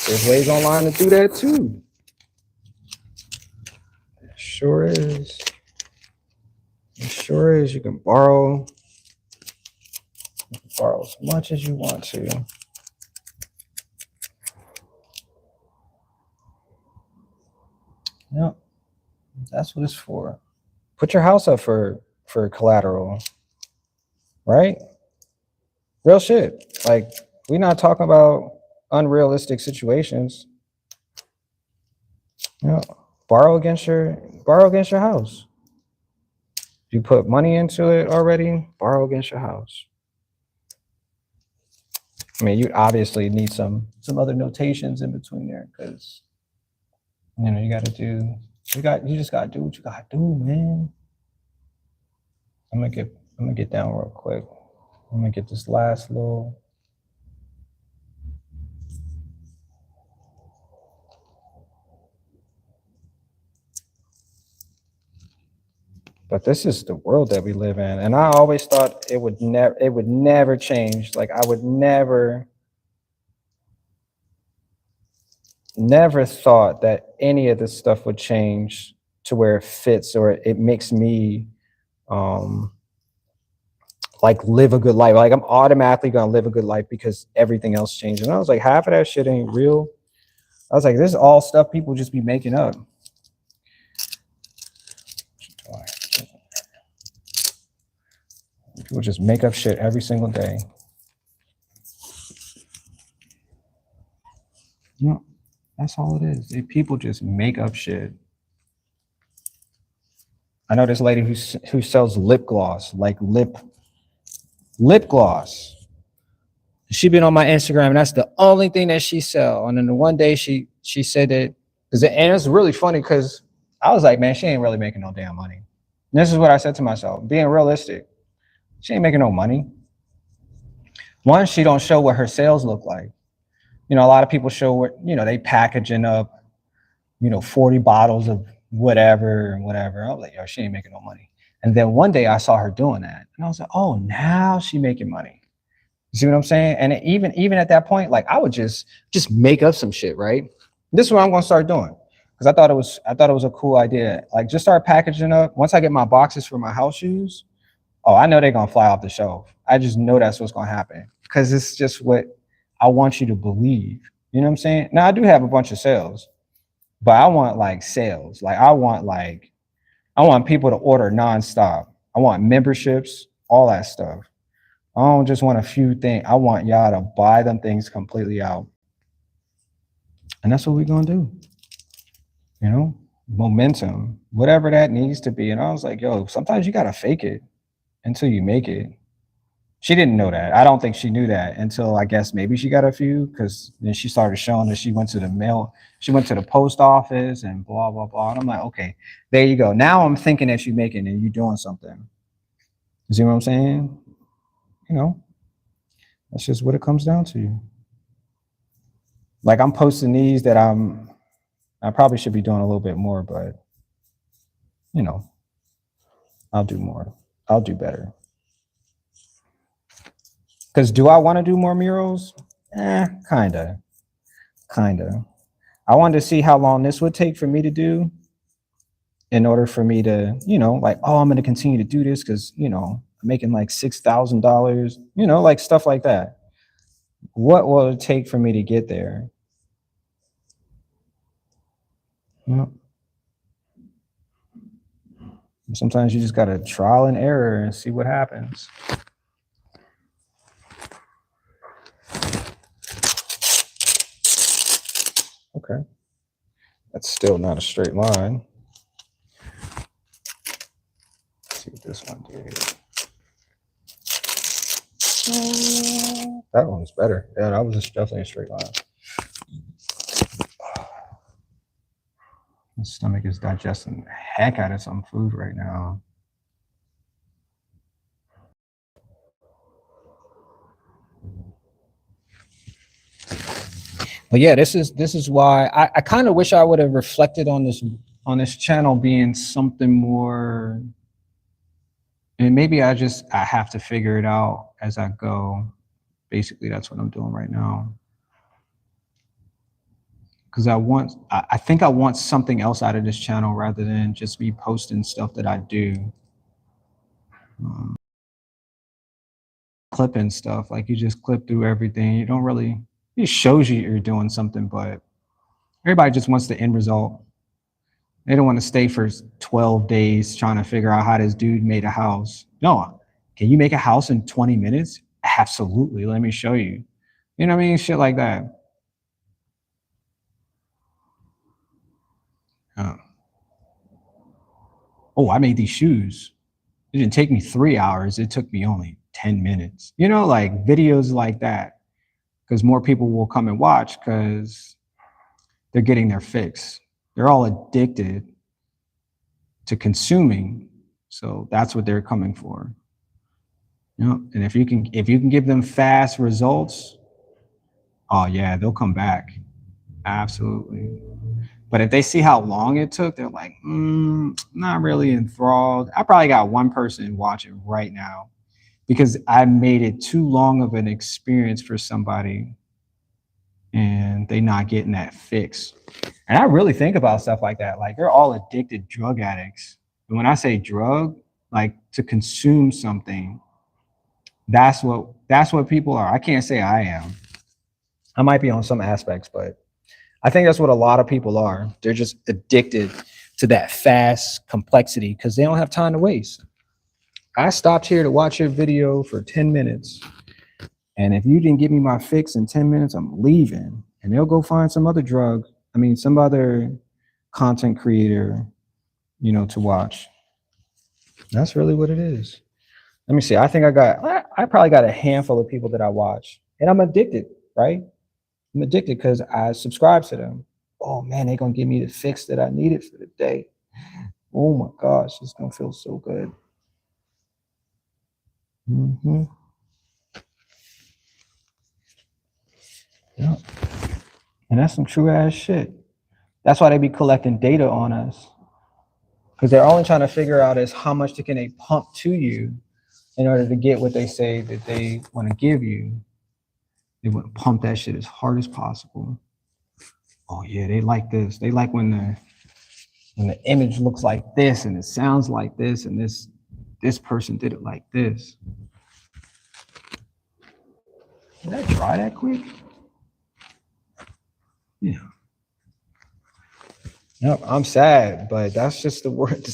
There's ways online to do that too. It sure is. It sure is. You can borrow as much as you want to. Yep. That's what it's for. Put your house up for collateral. Right? Real shit. Like, we're not talking about unrealistic situations. Yeah. Borrow against your house. You put money into it already, borrow against your house. I mean, you obviously need some other notations in between there because you just gotta do what you gotta do, man. I'm gonna get down real quick. I'm gonna get this last little. But this is the world that we live in, and I always thought it would never change. Like I would never thought that any of this stuff would change to where it fits or it makes me like live a good life. Like I'm automatically gonna live a good life because everything else changed. And I was like, half of that shit ain't real. I was like, this is all stuff people just be making up. People just make up shit every single day. Yeah, that's all it is. People just make up shit. I know this lady who sells lip gloss, like lip gloss. She been on my Instagram, and that's the only thing that she sell. And then the one day she said that, and it's really funny because I was like, man, she ain't really making no damn money. And this is what I said to myself, being realistic. She ain't making no money. One, she don't show what her sales look like. You know, a lot of people show what, you know, they packaging up, 40 bottles of whatever. I was like, yo, she ain't making no money. And then one day I saw her doing that, and I was like, oh, now she making money. You see what I'm saying? And even at that point, like I would just make up some shit, right? This is what I'm gonna start doing because I thought it was a cool idea. Like just start packaging up. Once I get my boxes for my house shoes, oh, I know they're gonna fly off the shelf. I just know that's what's gonna happen because it's just what I want you to believe. You know what I'm saying? Now I do have a bunch of sales, but I want like sales. Like I want people to order nonstop. I want memberships, all that stuff. I don't just want a few things. I want y'all to buy them things completely out. And that's what we're going to do. Momentum, whatever that needs to be. And I was like, yo, sometimes you got to fake it until you make it. She didn't know that. I don't think she knew that until I guess maybe she got a few, because then she started showing that she went to the mail, she went to the post office and blah blah blah. And I'm like, okay, there you go. Now I'm thinking that you're making and you're doing something. You see what I'm saying? You know, that's just what it comes down to. Like I'm posting these that I probably should be doing a little bit more, but you know, I'll do more. I'll do better. Because do I want to do more murals? Kinda. I wanted to see how long this would take for me to do in order for me to, like, oh, I'm going to continue to do this because, I'm making like $6,000, like stuff like that. What will it take for me to get there? Sometimes you just got to trial and error and see what happens. Okay. That's still not a straight line. Let's see what this one did. That one's better. Yeah, that was definitely a straight line. My stomach is digesting the heck out of some food right now. But yeah, this is why I kind of wish I would have reflected on this channel being something more, and maybe I have to figure it out as I go. Basically, that's what I'm doing right now. Because I think I want something else out of this channel rather than just me posting stuff that I do. Clipping stuff, like you just clip through everything. You don't really, it shows you you're doing something, but everybody just wants the end result. They don't want to stay for 12 days trying to figure out how this dude made a house. No, can you make a house in 20 minutes? Absolutely. Let me show you. You know what I mean? Shit like that. Oh, I made these shoes. It didn't take me 3 hours. It took me only 10 minutes. Like videos like that, because more people will come and watch because they're getting their fix. They're all addicted to consuming. So that's what they're coming for. And if you can give them fast results, oh yeah, they'll come back. Absolutely. But if they see how long it took, they're like, not really enthralled. I probably got one person watching right now because I made it too long of an experience for somebody and they not getting that fix. And I really think about stuff like that. Like they're all addicted drug addicts. And when I say drug, like to consume something, that's what people are. I can't say I am. I might be on some aspects, but I think that's what a lot of people are. They're just addicted to that fast complexity because they don't have time to waste. I stopped here to watch your video for 10 minutes. And if you didn't give me my fix in 10 minutes, I'm leaving. And they'll go find some other some other content creator, to watch. That's really what it is. Let me see. I think I probably got a handful of people that I watch. And I'm addicted, right? I'm addicted because I subscribe to them. Oh man, they're gonna give me the fix that I needed for the day. Oh my gosh, it's gonna feel so good. Yeah. And that's some true ass shit. That's why they be collecting data on us. Because they're only trying to figure out is how much can they pump to you in order to get what they say that they want to give you. They want to pump that shit as hard as possible. Oh yeah, they like this. They like when the image looks like this and it sounds like this and this person did it like this. Did I dry that quick? Yeah. Nope, I'm sad, but that's just the word.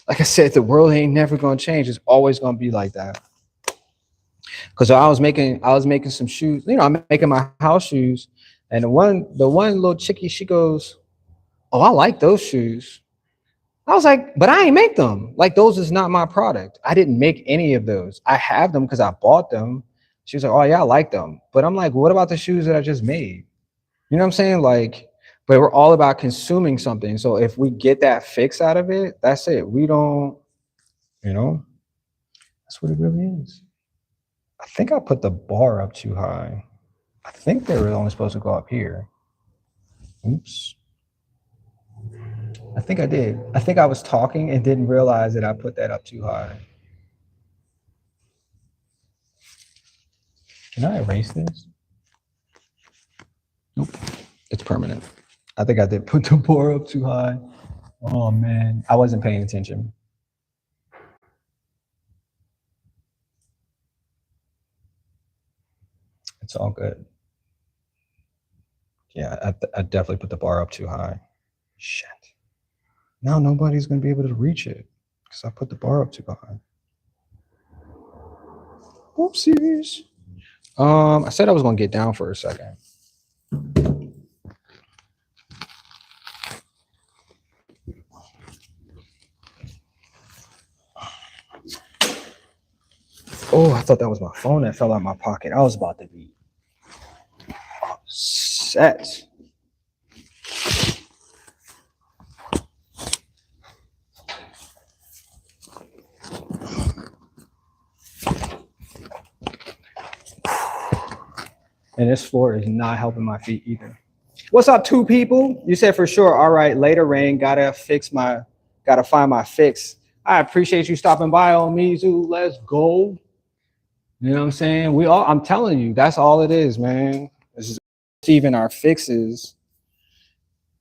Like I said, the world ain't never gonna change. It's always gonna be like that. Because I was making some shoes. I'm making my house shoes, and the one little chickie, she goes, "Oh, I like those shoes." I was like, but I ain't make them. Like, those is not my product. I didn't make any of those. I have them because I bought them. She was like, oh yeah, I like them. But I'm like, what about the shoes that I just made? You know what I'm saying? Like, but we're all about consuming something. So if we get that fix out of it, that's it. We don't, you know, that's what it really is. I think I put the bar up too high. I think they were only supposed to go up here. Oops. I think I did. I think I was talking and didn't realize that I put that up too high. Can I erase this? Nope. It's permanent. I think I did put the bar up too high. Oh man, I wasn't paying attention. It's all good. Yeah, I definitely put the bar up too high. Shit. Now nobody's gonna be able to reach it because I put the bar up too high. Whoopsies. I said I was gonna get down for a second. Oh, I thought that was my phone that fell out of my pocket. I was about to be upset. And this floor is not helping my feet either. What's up, two people? You said for sure. All right, later, Rain. Gotta find my fix. I appreciate you stopping by on Mizu. Let's go. You know what I'm saying? I'm telling you, that's all it is, man. This is achieving our fixes.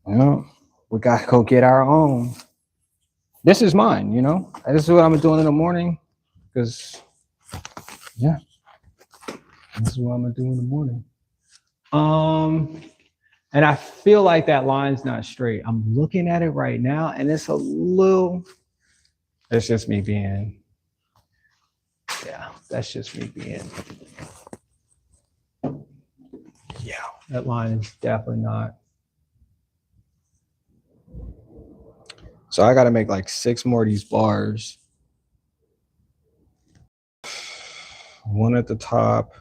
You know, we gotta go get our own. This is mine, you know. This is what I'm doing in the morning. Because yeah, this is what I'm gonna do in the morning. And I feel like that line's not straight. I'm looking at it right now, and it's just me being, yeah, that's just me being, yeah, that line is definitely not. So I got to make like 6 more of these bars. One at the top.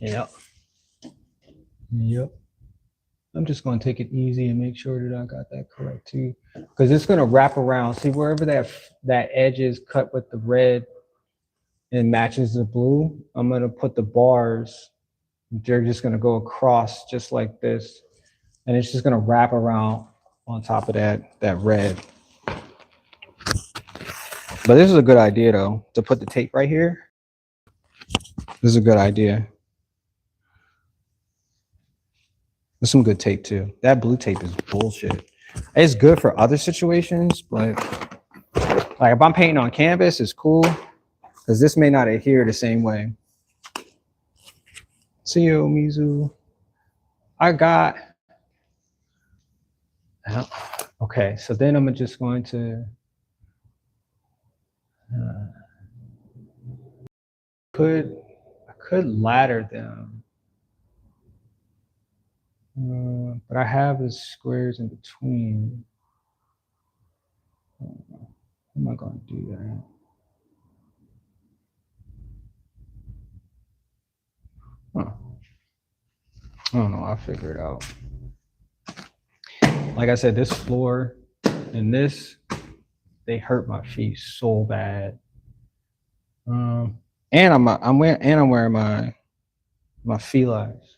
Yep. I'm just going to take it easy and make sure that I got that correct too, because it's going to wrap around. See, wherever that edge is cut with the red and matches the blue, I'm going to put the bars. They're just going to go across just like this, and it's just going to wrap around on top of that red. But this is a good idea though, to put the tape right here. This is a good idea. There's some good tape too. That blue tape is bullshit. It's good for other situations, but like if I'm painting on canvas, it's cool because this may not adhere the same way. See you, Mizu. Okay, so then I'm just going to I could ladder them, but I have the squares in between. How am I going to do that? Huh. I don't know. I'll figure it out. Like I said, this floor and this, they hurt my feet so bad. And I'm wearing my felines.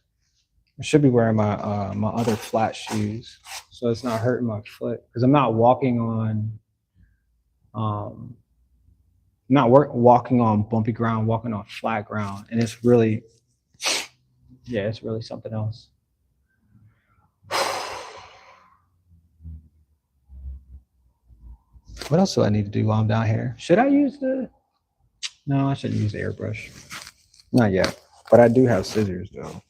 I should be wearing my my other flat shoes, so it's not hurting my foot because I'm not walking on walking on bumpy ground, walking on flat ground, and it's really, yeah, it's really something else. What else do I need to do while I'm down here? Should I use no, I shouldn't use the airbrush. Not yet, but I do have scissors though.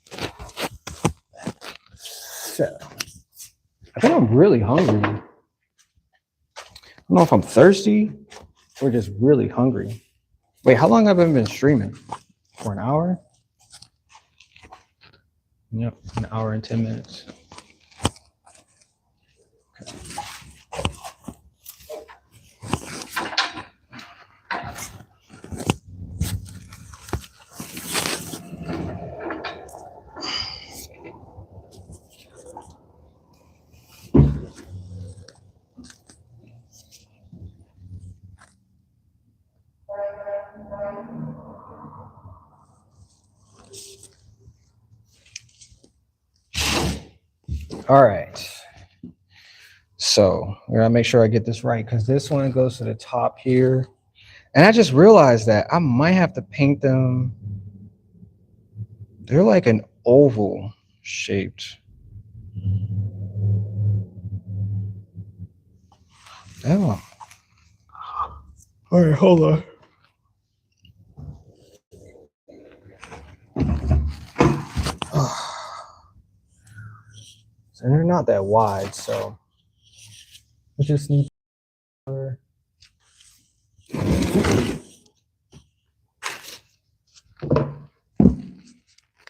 So, I think I'm really hungry. I don't know if I'm thirsty or just really hungry. Wait, how long have I been streaming? For an hour? Yep, an hour and 10 minutes. All right. So we're gonna make sure I get this right because this one goes to the top here. And I just realized that I might have to paint them. They're like an oval shaped. Oh. All right, hold on. And they're not that wide, so we just need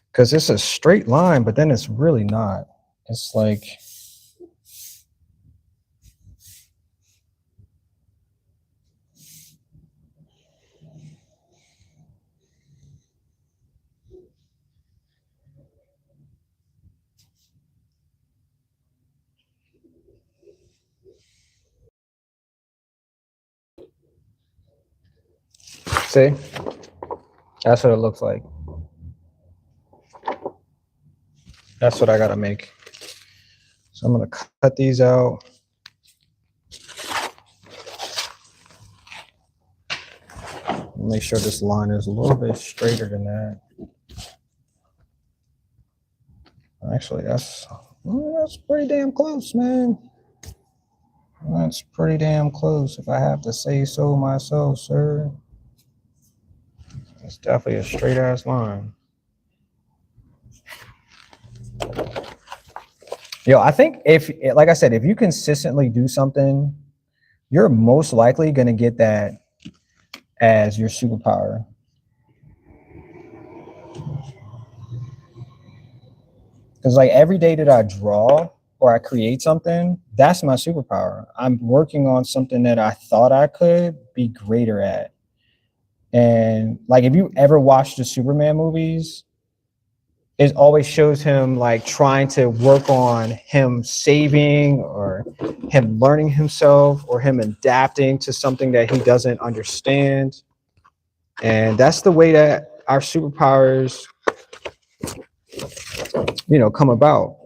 because it's a straight line, but then it's really not. It's like see, that's what it looks like. That's what I gotta make. So I'm gonna cut these out. Make sure this line is a little bit straighter than that. Actually, that's pretty damn close, man. That's pretty damn close, if I have to say so myself, sir. It's definitely a straight ass line. Yo, I think if, like I said, if you consistently do something, you're most likely gonna get that as your superpower. Because like every day that I draw or I create something, that's my superpower. I'm working on something that I thought I could be greater at. And like if you ever watched the Superman movies, it always shows him like trying to work on him saving or him learning himself or him adapting to something that he doesn't understand. And that's the way that our superpowers, come about.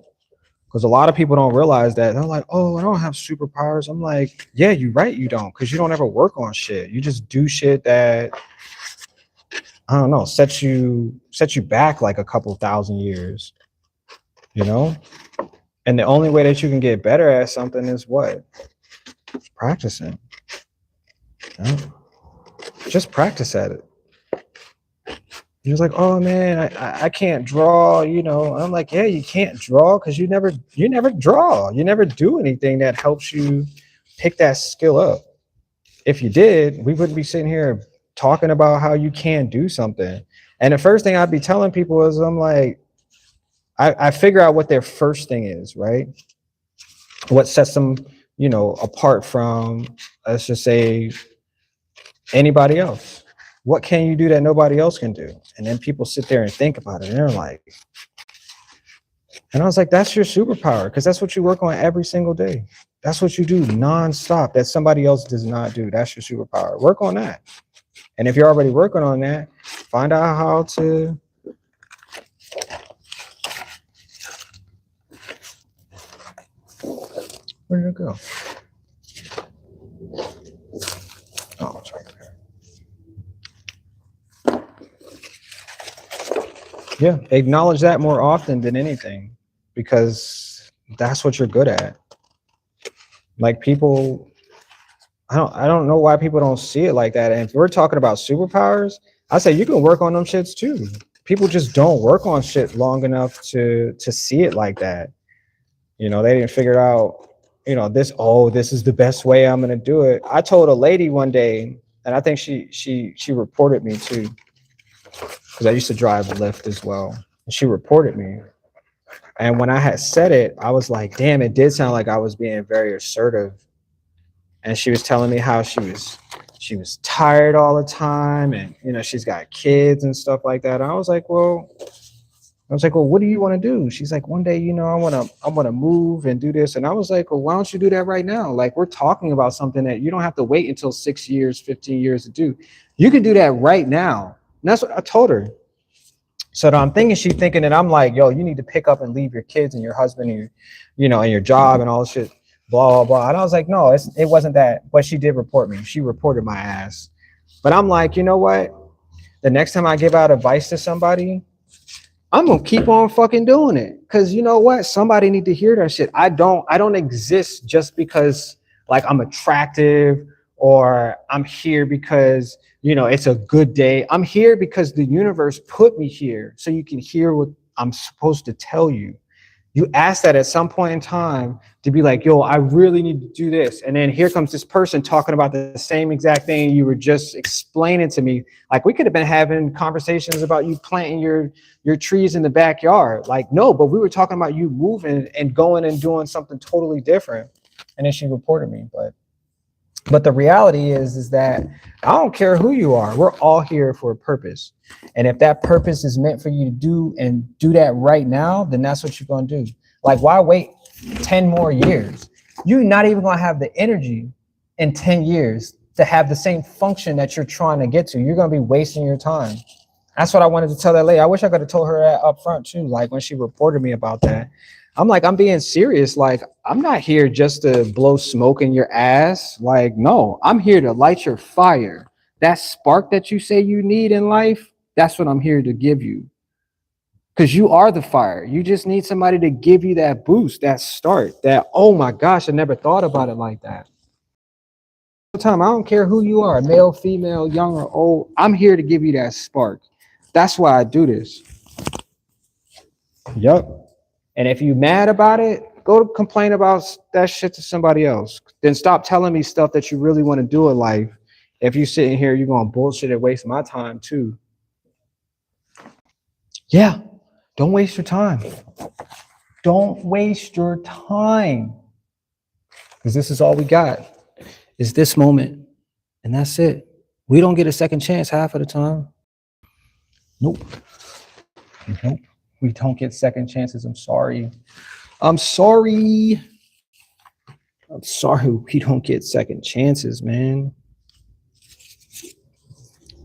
Because a lot of people don't realize that. They're like, oh, I don't have superpowers. I'm like, yeah, you're right, you don't, because you don't ever work on shit. You just do shit that, I don't know, sets you back like a couple thousand years, And the only way that you can get better at something is what? Practicing. Just practice at it. He was like, oh man, I can't draw, I'm like, yeah, you can't draw because you never draw. You never do anything that helps you pick that skill up. If you did, we wouldn't be sitting here talking about how you can't do something. And the first thing I'd be telling people is, I'm like, I figure out what their first thing is, right? What sets them, apart from, let's just say, anybody else. What can you do that nobody else can do? And then people sit there and think about it, and they're like, and I was like, that's your superpower, because that's what you work on every single day. That's what you do nonstop that somebody else does not do. That's your superpower. Work on that. And if you're already working on that, find out how to. Where did it go? Oh, it's right there. Yeah, acknowledge that more often than anything, because that's what you're good at. Like people, I don't know why people don't see it like that. And if we're talking about superpowers, I say you can work on them shits too. People just don't work on shit long enough to see it like that. They didn't figure out, this is the best way I'm gonna do it. I told a lady one day, and I think she reported me too, because I used to drive Lyft as well. And she reported me. And when I had said it, I was like, damn, it did sound like I was being very assertive. And she was telling me how she was tired all the time, and she's got kids and stuff like that. I was like, well, what do you want to do? She's like, one day, I want to move and do this. And I was like, well, why don't you do that right now? Like, we're talking about something that you don't have to wait until 6 years, 15 years to do. You can do that right now. And that's what I told her. So I'm thinking she's thinking that I'm like, yo, you need to pick up and leave your kids and your husband and and your job and all this shit, blah, blah, blah. And I was like, no, it wasn't that. But she did report me. She reported my ass. But I'm like, you know what? The next time I give out advice to somebody, I'm gonna keep on fucking doing it. Cause you know what? Somebody need to hear that shit. I don't exist just because like I'm attractive or I'm here because it's a good day. I'm here because the universe put me here so you can hear what I'm supposed to tell you. You ask that at some point in time to be like, yo, I really need to do this. And then here comes this person talking about the same exact thing you were just explaining to me. Like we could have been having conversations about you planting your trees in the backyard. Like, no, but we were talking about you moving and going and doing something totally different. And then she reported me. But the reality is that I don't care who you are. We're all here for a purpose. And if that purpose is meant for you to do that right now, then that's what you're going to do. Like, why wait 10 more years? You're not even going to have the energy in 10 years to have the same function that you're trying to get to. You're going to be wasting your time. That's what I wanted to tell that lady. I wish I could have told her that up front too. Like when she reported me about that, I'm like, I'm being serious. Like, I'm not here just to blow smoke in your ass. Like, no, I'm here to light your fire. That spark that you say you need in life, that's what I'm here to give you. Because you are the fire. You just need somebody to give you that boost, that start, that, oh my gosh, I never thought about it like that. Time, I don't care who you are, male, female, young or old. I'm here to give you that spark. That's why I do this. Yep. And if you mad about it, go complain about that shit to somebody else. Then stop telling me stuff that you really want to do in life. If you sitting here, you're going to bullshit and waste my time too. Yeah. Don't waste your time. Don't waste your time. Because this is all we got. Is this moment. And that's it. We don't get a second chance half of the time. Nope. Nope. We don't get second chances. I'm sorry. I'm sorry. I'm sorry we don't get second chances, man.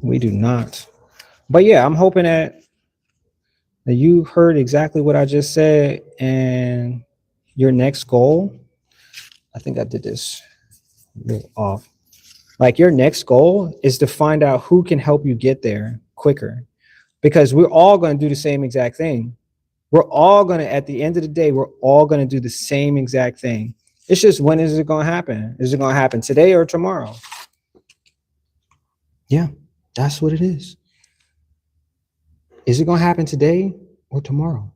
We do not. But yeah, I'm hoping that you heard exactly what I just said and your next goal. I think I did this a little off. Like your next goal is to find out who can help you get there quicker. Because we're all going to do the same exact thing. We're all going to, at the end of the day, we're all going to do the same exact thing. It's just, when is it going to happen? Is it going to happen today or tomorrow? Yeah, that's what it is. Is it going to happen today or tomorrow?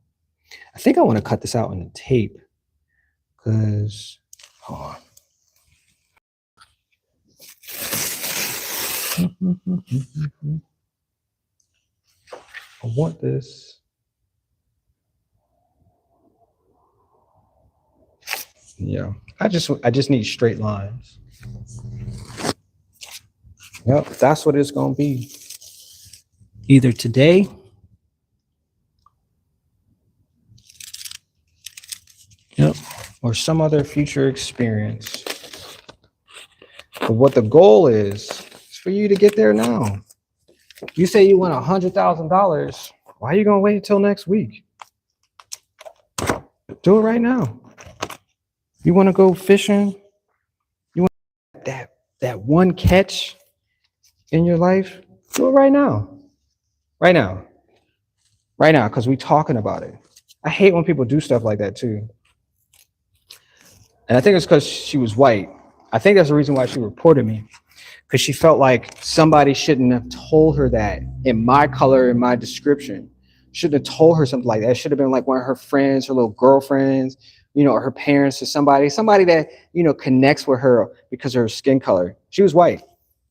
I think I want to cut this out on the tape because, hold on. I want this. Yeah, I just need straight lines. Yep, that's what it's gonna be. Either today or some other future experience. But what the goal is for you to get there now. You say you want $100,000. Why are you gonna wait until next week? Do it right now. You want to go fishing? You want that one catch in your life? Do it right now. Right now. Right now, because we're talking about it. I hate when people do stuff like that too. And I think it's because she was white. I think that's the reason why she reported me. Because she felt like somebody shouldn't have told her that in my color, in my description. Shouldn't have told her something like that. It should have been like one of her friends, her little girlfriends, or her parents or somebody that, connects with her because of her skin color. She was white.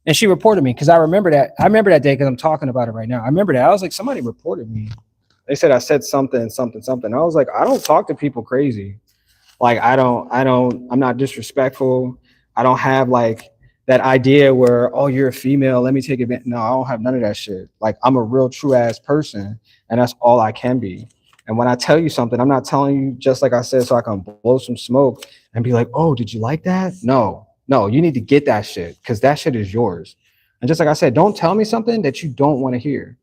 And she reported me because I remember that. I remember that day because I'm talking about it right now. I remember that. I was like, somebody reported me. They said I said something. I was like, I don't talk to people crazy. Like, I'm not disrespectful. I don't have like that idea where, oh, you're a female, let me take advantage. No, I don't have none of that shit. Like, I'm a real true ass person, and that's all I can be. And when I tell you something, I'm not telling you just like I said so I can blow some smoke and be like, oh, did you like that? No, you need to get that shit because that shit is yours. And just like I said, don't tell me something that you don't want to hear.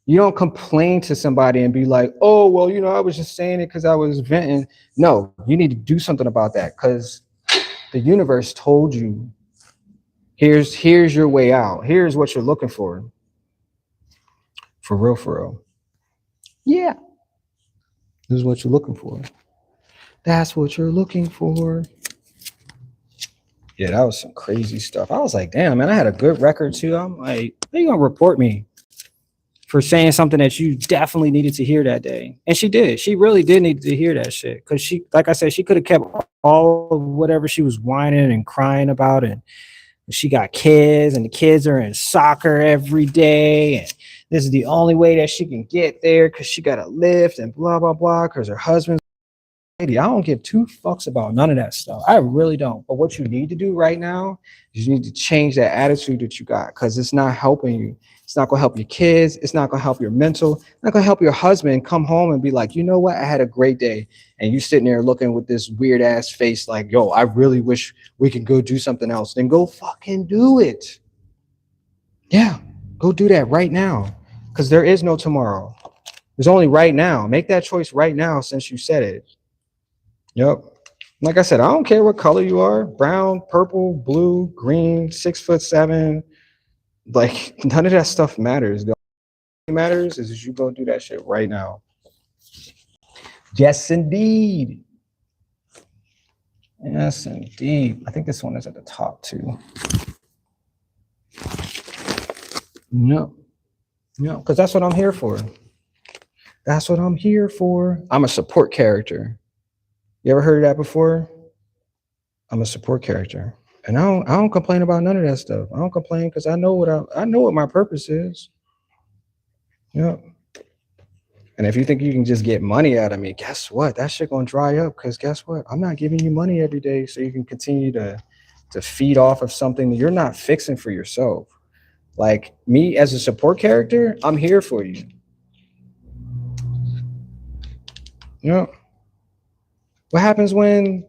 You don't complain to somebody and be like, oh, well, I was just saying it because I was venting. No, you need to do something about that because the universe told you, here's your way out. Here's what you're looking for. For real, for real. Yeah. This is what you're looking for. That's what you're looking for. Yeah, that was some crazy stuff. I was like, damn, man, I had a good record too. I'm like, how you gonna report me for saying something that you definitely needed to hear that day? And she did. She really did need to hear that shit. Cause she, like I said, she could have kept all of whatever she was whining and crying about. And she got kids, and the kids are in soccer every day. And this is the only way that she can get there because she got a lift and blah, blah, blah. Cause her husband's lady. I don't give two fucks about none of that stuff. I really don't. But what you need to do right now is you need to change that attitude that you got because it's not helping you. It's not going to help your kids. It's not going to help your mental. It's not going to help your husband come home and be like, you know what? I had a great day. And you sitting there looking with this weird ass face like, yo, I really wish we could go do something else. Then go fucking do it. Yeah, go do that right now because there is no tomorrow. There's only right now. Make that choice right now since you said it. Yep. Like I said, I don't care what color you are, brown, purple, blue, green, 6'7". Like none of that stuff matters. The only thing that matters is you go do that shit right now. Yes, indeed. Yes, indeed. I think this one is at the top too. No. No, because that's what I'm here for. That's what I'm here for. I'm a support character. You ever heard of that before? I'm a support character. And I don't complain about none of that stuff. I don't complain because I know what my purpose is. Yep. And if you think you can just get money out of me, guess what? That shit gonna dry up because guess what? I'm not giving you money every day so you can continue to feed off of something that you're not fixing for yourself. Like me as a support character, I'm here for you. Yep. What happens when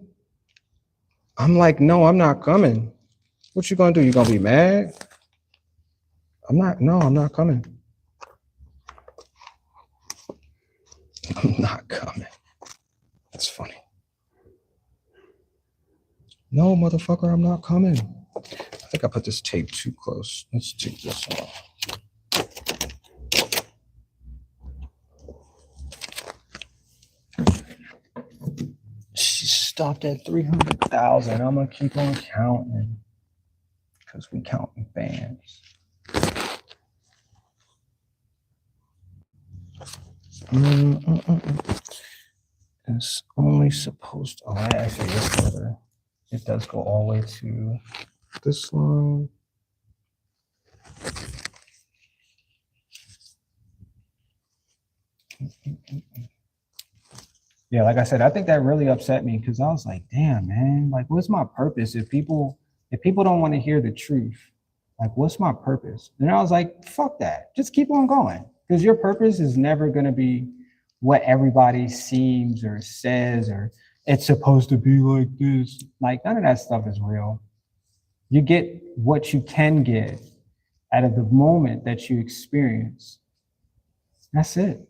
I'm like, no, I'm not coming? What you gonna do? You gonna be mad? I'm not coming. I'm not coming. That's funny. No, motherfucker, I'm not coming. I think I put this tape too close. Let's take this off. She stopped at 300,000. I'm gonna keep on counting because we counting fans. It's only supposed to. Oh, I actually this further. It does go all the way to this line. Yeah, like I said, I think that really upset me because I was like, damn, man, like what's my purpose if people don't want to hear the truth? Like, what's my purpose? And I was like, fuck that. Just keep on going. Because your purpose is never gonna be what everybody seems or says, or it's supposed to be like this. Like none of that stuff is real. You get what you can get out of the moment that you experience. That's it.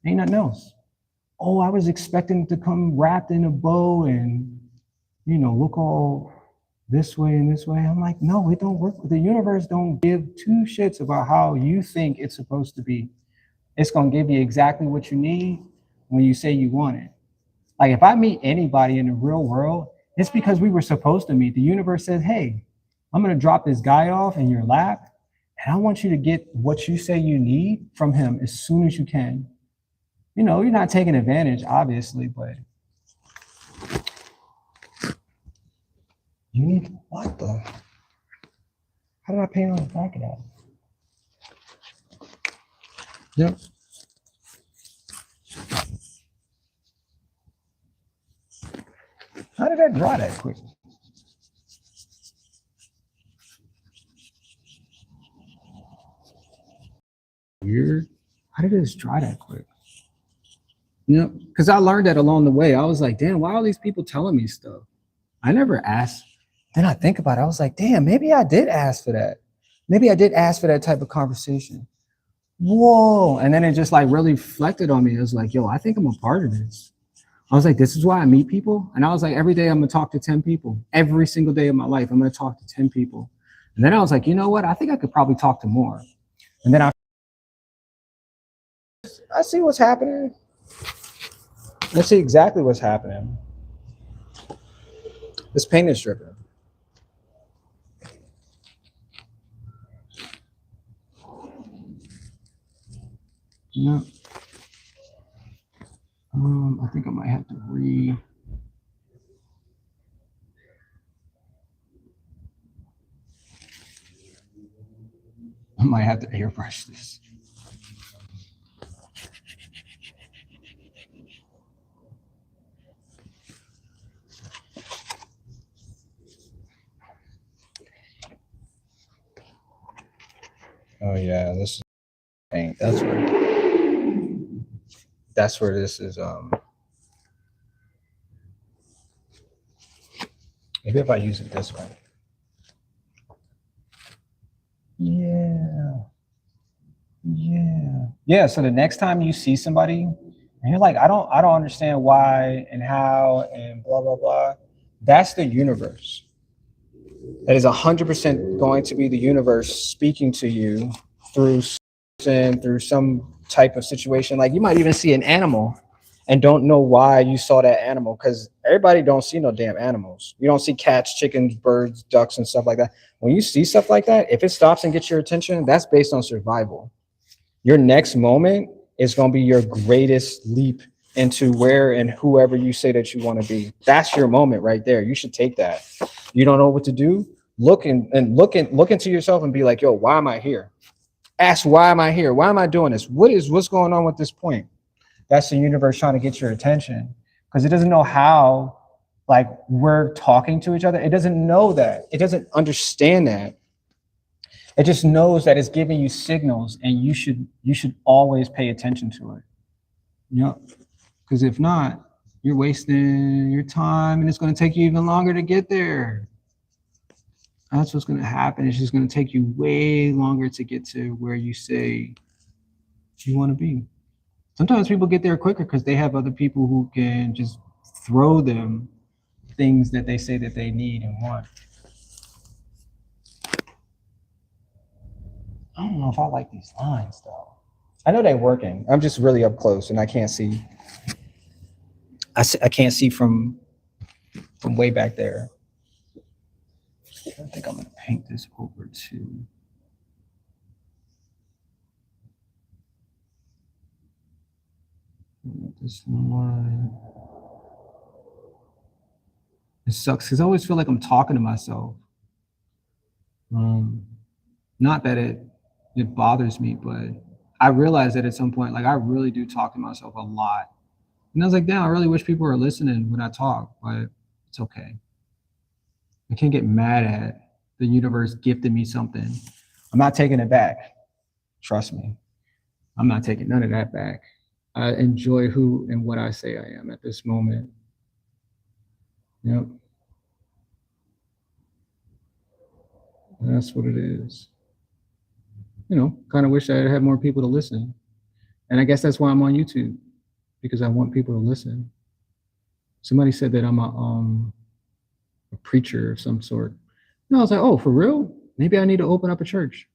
Ain't nothing else. Oh, I was expecting to come wrapped in a bow and, look all this way and this way. I'm like, no, it don't work. The universe don't give two shits about how you think it's supposed to be. It's going to give you exactly what you need when you say you want it. Like if I meet anybody in the real world, it's because we were supposed to meet. The universe says, hey, I'm going to drop this guy off in your lap, and I want you to get what you say you need from him as soon as you can. You're not taking advantage, obviously, but you need what the? How did I paint on the back of that? Yep. How did that dry that quick? Weird. How did this dry that quick? Because I learned that along the way. I was like, damn, why are these people telling me stuff? I never asked. Then I think about it. I was like, damn, maybe I did ask for that. Maybe I did ask for that type of conversation. whoa. And then it just like really reflected on me. It was like, yo, I think I'm a part of this. I was like, this is why I meet people. And I was like, every day I'm gonna talk to 10 people. Every single day of my life, I'm gonna talk to 10 people. And then I was like, you know what? I think I could probably talk to more. And then I see what's happening. I see exactly what's happening. This paint is dripping. Yeah. I think I might have to I might have to airbrush this. Oh yeah, this is paint. That's where this is. Maybe if I use it this way. Yeah. Yeah. Yeah. So the next time you see somebody and you're like, I don't understand why and how and blah blah blah. That's the universe. That is 100% going to be the universe speaking to you through through some type of situation. Like you might even see an animal and don't know why you saw that animal because everybody don't see no damn animals. You don't see cats, chickens, birds, ducks, and stuff like that. When you see stuff like that, if it stops and gets your attention, that's based on survival. Your next moment is going to be your greatest leap into where and whoever you say that you want to be. That's your moment right there. You should take that. You don't know what to do. Look into yourself and be like, yo, why am I here? Ask, why am I here? Why am I doing this? What's going on with this point? That's the universe trying to get your attention because it doesn't know how like we're talking to each other. It doesn't know that. It doesn't understand that. It just knows that it's giving you signals and you should always pay attention to it. Yep. Because if not, you're wasting your time and it's going to take you even longer to get there. That's what's going to happen. It's just going to take you way longer to get to where you say you want to be. Sometimes people get there quicker because they have other people who can just throw them things that they say that they need and want. I don't know if I like these lines though. I know they're working. I'm just really up close and I can't see. I can't see from way back there. I think I'm gonna paint this over to. This line. It sucks because I always feel like I'm talking to myself. Not that it bothers me, but I realized that at some point, like I really do talk to myself a lot. And I was like, damn, I really wish people were listening when I talk, but it's okay. I can't get mad at the universe gifted me something. I'm not taking it back. Trust me. I'm not taking none of that back. I enjoy who and what I say I am at this moment. Yep. That's what it is. You know, kind of wish I had more people to listen. And I guess that's why I'm on YouTube, because I want people to listen. Somebody said that I'm a preacher of some sort. And I was like, oh, for real? Maybe I need to open up a church.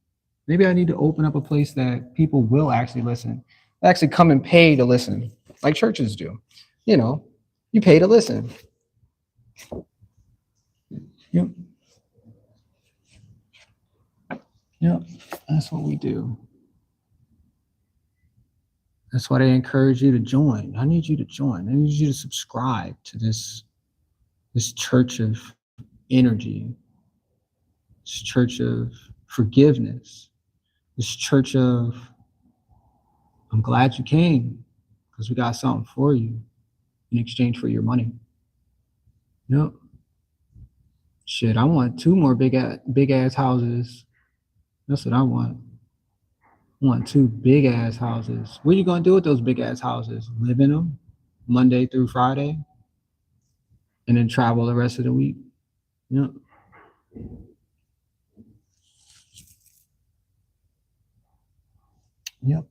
Maybe I need to open up a place that people will actually listen, actually come and pay to listen, like churches do. You know, you pay to listen. Yep. Yep. That's what we do. That's why they encourage you to join. I need you to join. I need you to subscribe to this church of energy, this church of forgiveness, this church of I'm glad you came because we got something for you in exchange for your money. Yep. Shit, I want 2 more big ass houses. That's what I want. I want 2 big ass houses. What are you gonna do with those big ass houses? Live in them Monday through Friday, and then travel the rest of the week. Yep. Yep.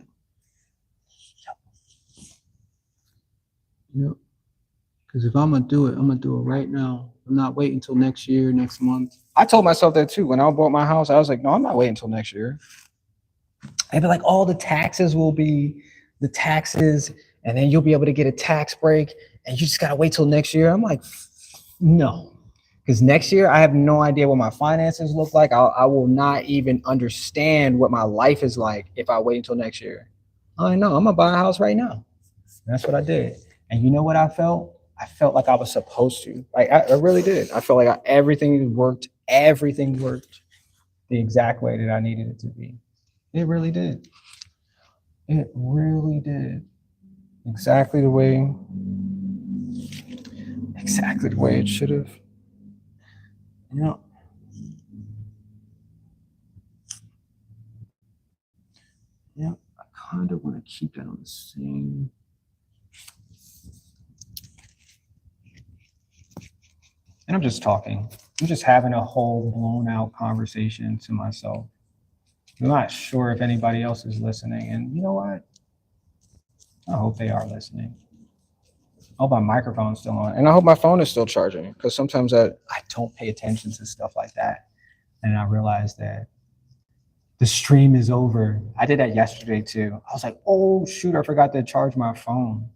Yep. Because if I'm gonna do it, I'm gonna do it right now. I'm not waiting until next year, next month. I told myself that too. When I bought my house, I was like, no, I'm not waiting until next year. I'd be like, all the taxes will be the taxes, and then you'll be able to get a tax break, and you just gotta wait till next year. I'm like, no. Because next year I have no idea what my finances look like. I will not even understand what my life is like if I wait until next year. I know I'm gonna buy a house right now. And that's what I did. And you know what I felt? I felt like I was supposed to. Like I really did. I felt like everything worked. Everything worked the exact way that I needed it to be. It really did. It really did. Exactly the way it should have. You know. Yeah, I kind of want to keep it on the same. And I'm just talking. I'm just having a whole blown out conversation to myself. I'm not sure if anybody else is listening. And you know what? I hope they are listening. I hope my microphone's still on. And I hope my phone is still charging. Because sometimes I don't pay attention to stuff like that. And I realize that the stream is over. I did that yesterday too. I was like, oh shoot, I forgot to charge my phone.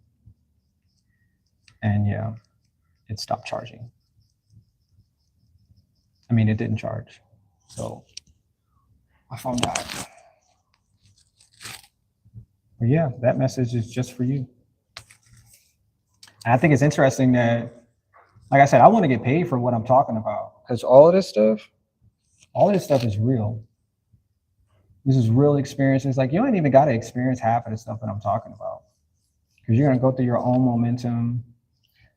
And yeah, it stopped charging. I mean, it didn't charge. So my phone died. But yeah, that message is just for you. And I think it's interesting that, like I said, I want to get paid for what I'm talking about. Because all of this stuff is real. This is real experiences. Like, you ain't even got to experience half of the stuff that I'm talking about. Because you're going to go through your own momentum,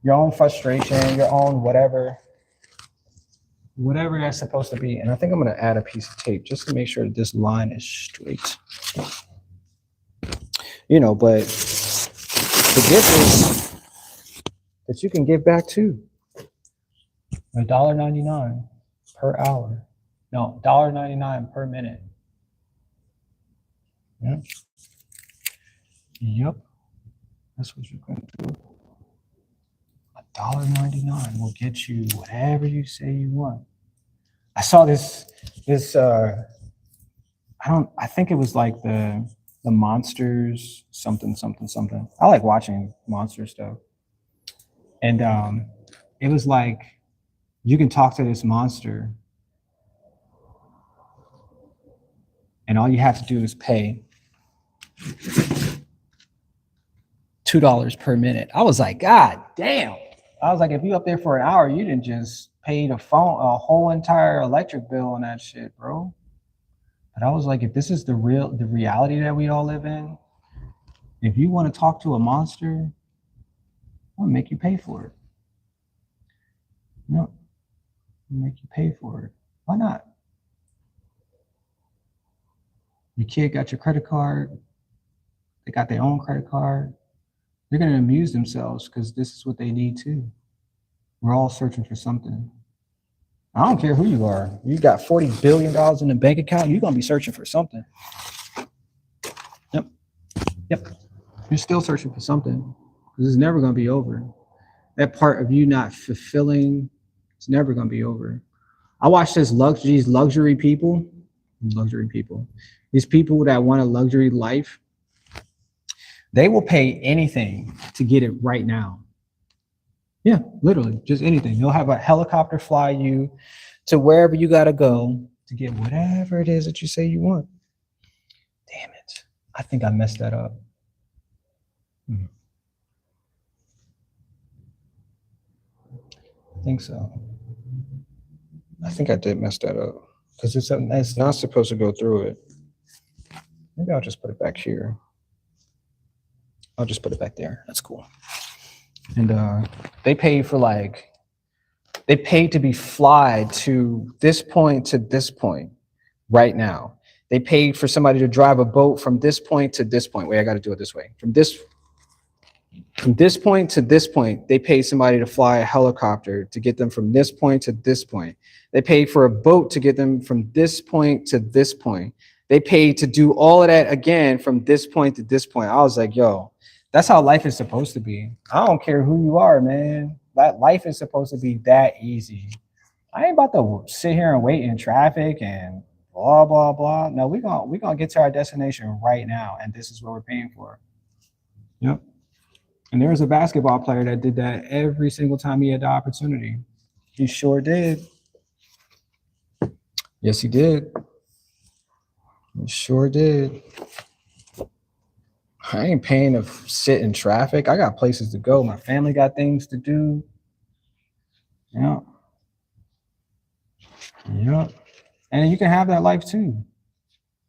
your own frustration, your own whatever that's supposed to be. And I think I'm going to add a piece of tape just to make sure that this line is straight. You know, but the gift is that you can give back too. $1.99 per hour. No, $1.99 per minute. Yeah. Yep. That's what you're going to do. $1.99 will get you whatever you say you want. I saw this I think it was like the monsters something. I like watching monster stuff. And it was like you can talk to this monster and all you have to do is pay $2 per minute. I was like, God damn. I was like, if you up there for an hour, you didn't just pay a whole entire electric bill on that shit, bro. But I was like, if this is the reality that we all live in, if you want to talk to a monster, I'll make you pay for it. No, I'll make you pay for it. Why not? Your kid got your credit card. They got their own credit card. They're going to amuse themselves because this is what they need too. We're all searching for something. I don't care who you are. You got $40 billion in the bank account, you're going to be searching for something. Yep. You're still searching for something. This is never going to be over. That part of you not fulfilling, it's never going to be over. I watch these luxury people, these people that want a luxury life. They will pay anything to get it right now. Yeah, literally, just anything. You'll have a helicopter fly you to wherever you got to go to get whatever it is that you say you want. Damn it. I think I messed that up. I think so. I think I did mess that up because it's not supposed to go through it. Maybe I'll just put it back here. I'll just put it back there. That's cool. And they paid to be fly to this point right now. They paid for somebody to drive a boat from this point to this point. Wait, I got to do it this way. From this point to this point, they paid somebody to fly a helicopter to get them from this point to this point. They paid for a boat to get them from this point to this point. They paid to do all of that again from this point to this point. I was like, yo, that's how life is supposed to be. I don't care who you are, man. That life is supposed to be that easy. I ain't about to sit here and wait in traffic and blah blah blah. No, we gonna get to our destination right now, and this is what we're paying for. Yep. And there was a basketball player that did that every single time he had the opportunity. He sure did. Yes, he did. He sure did. I ain't paying to sit in traffic. I got places to go. My family got things to do. Yeah. Yeah. And you can have that life too.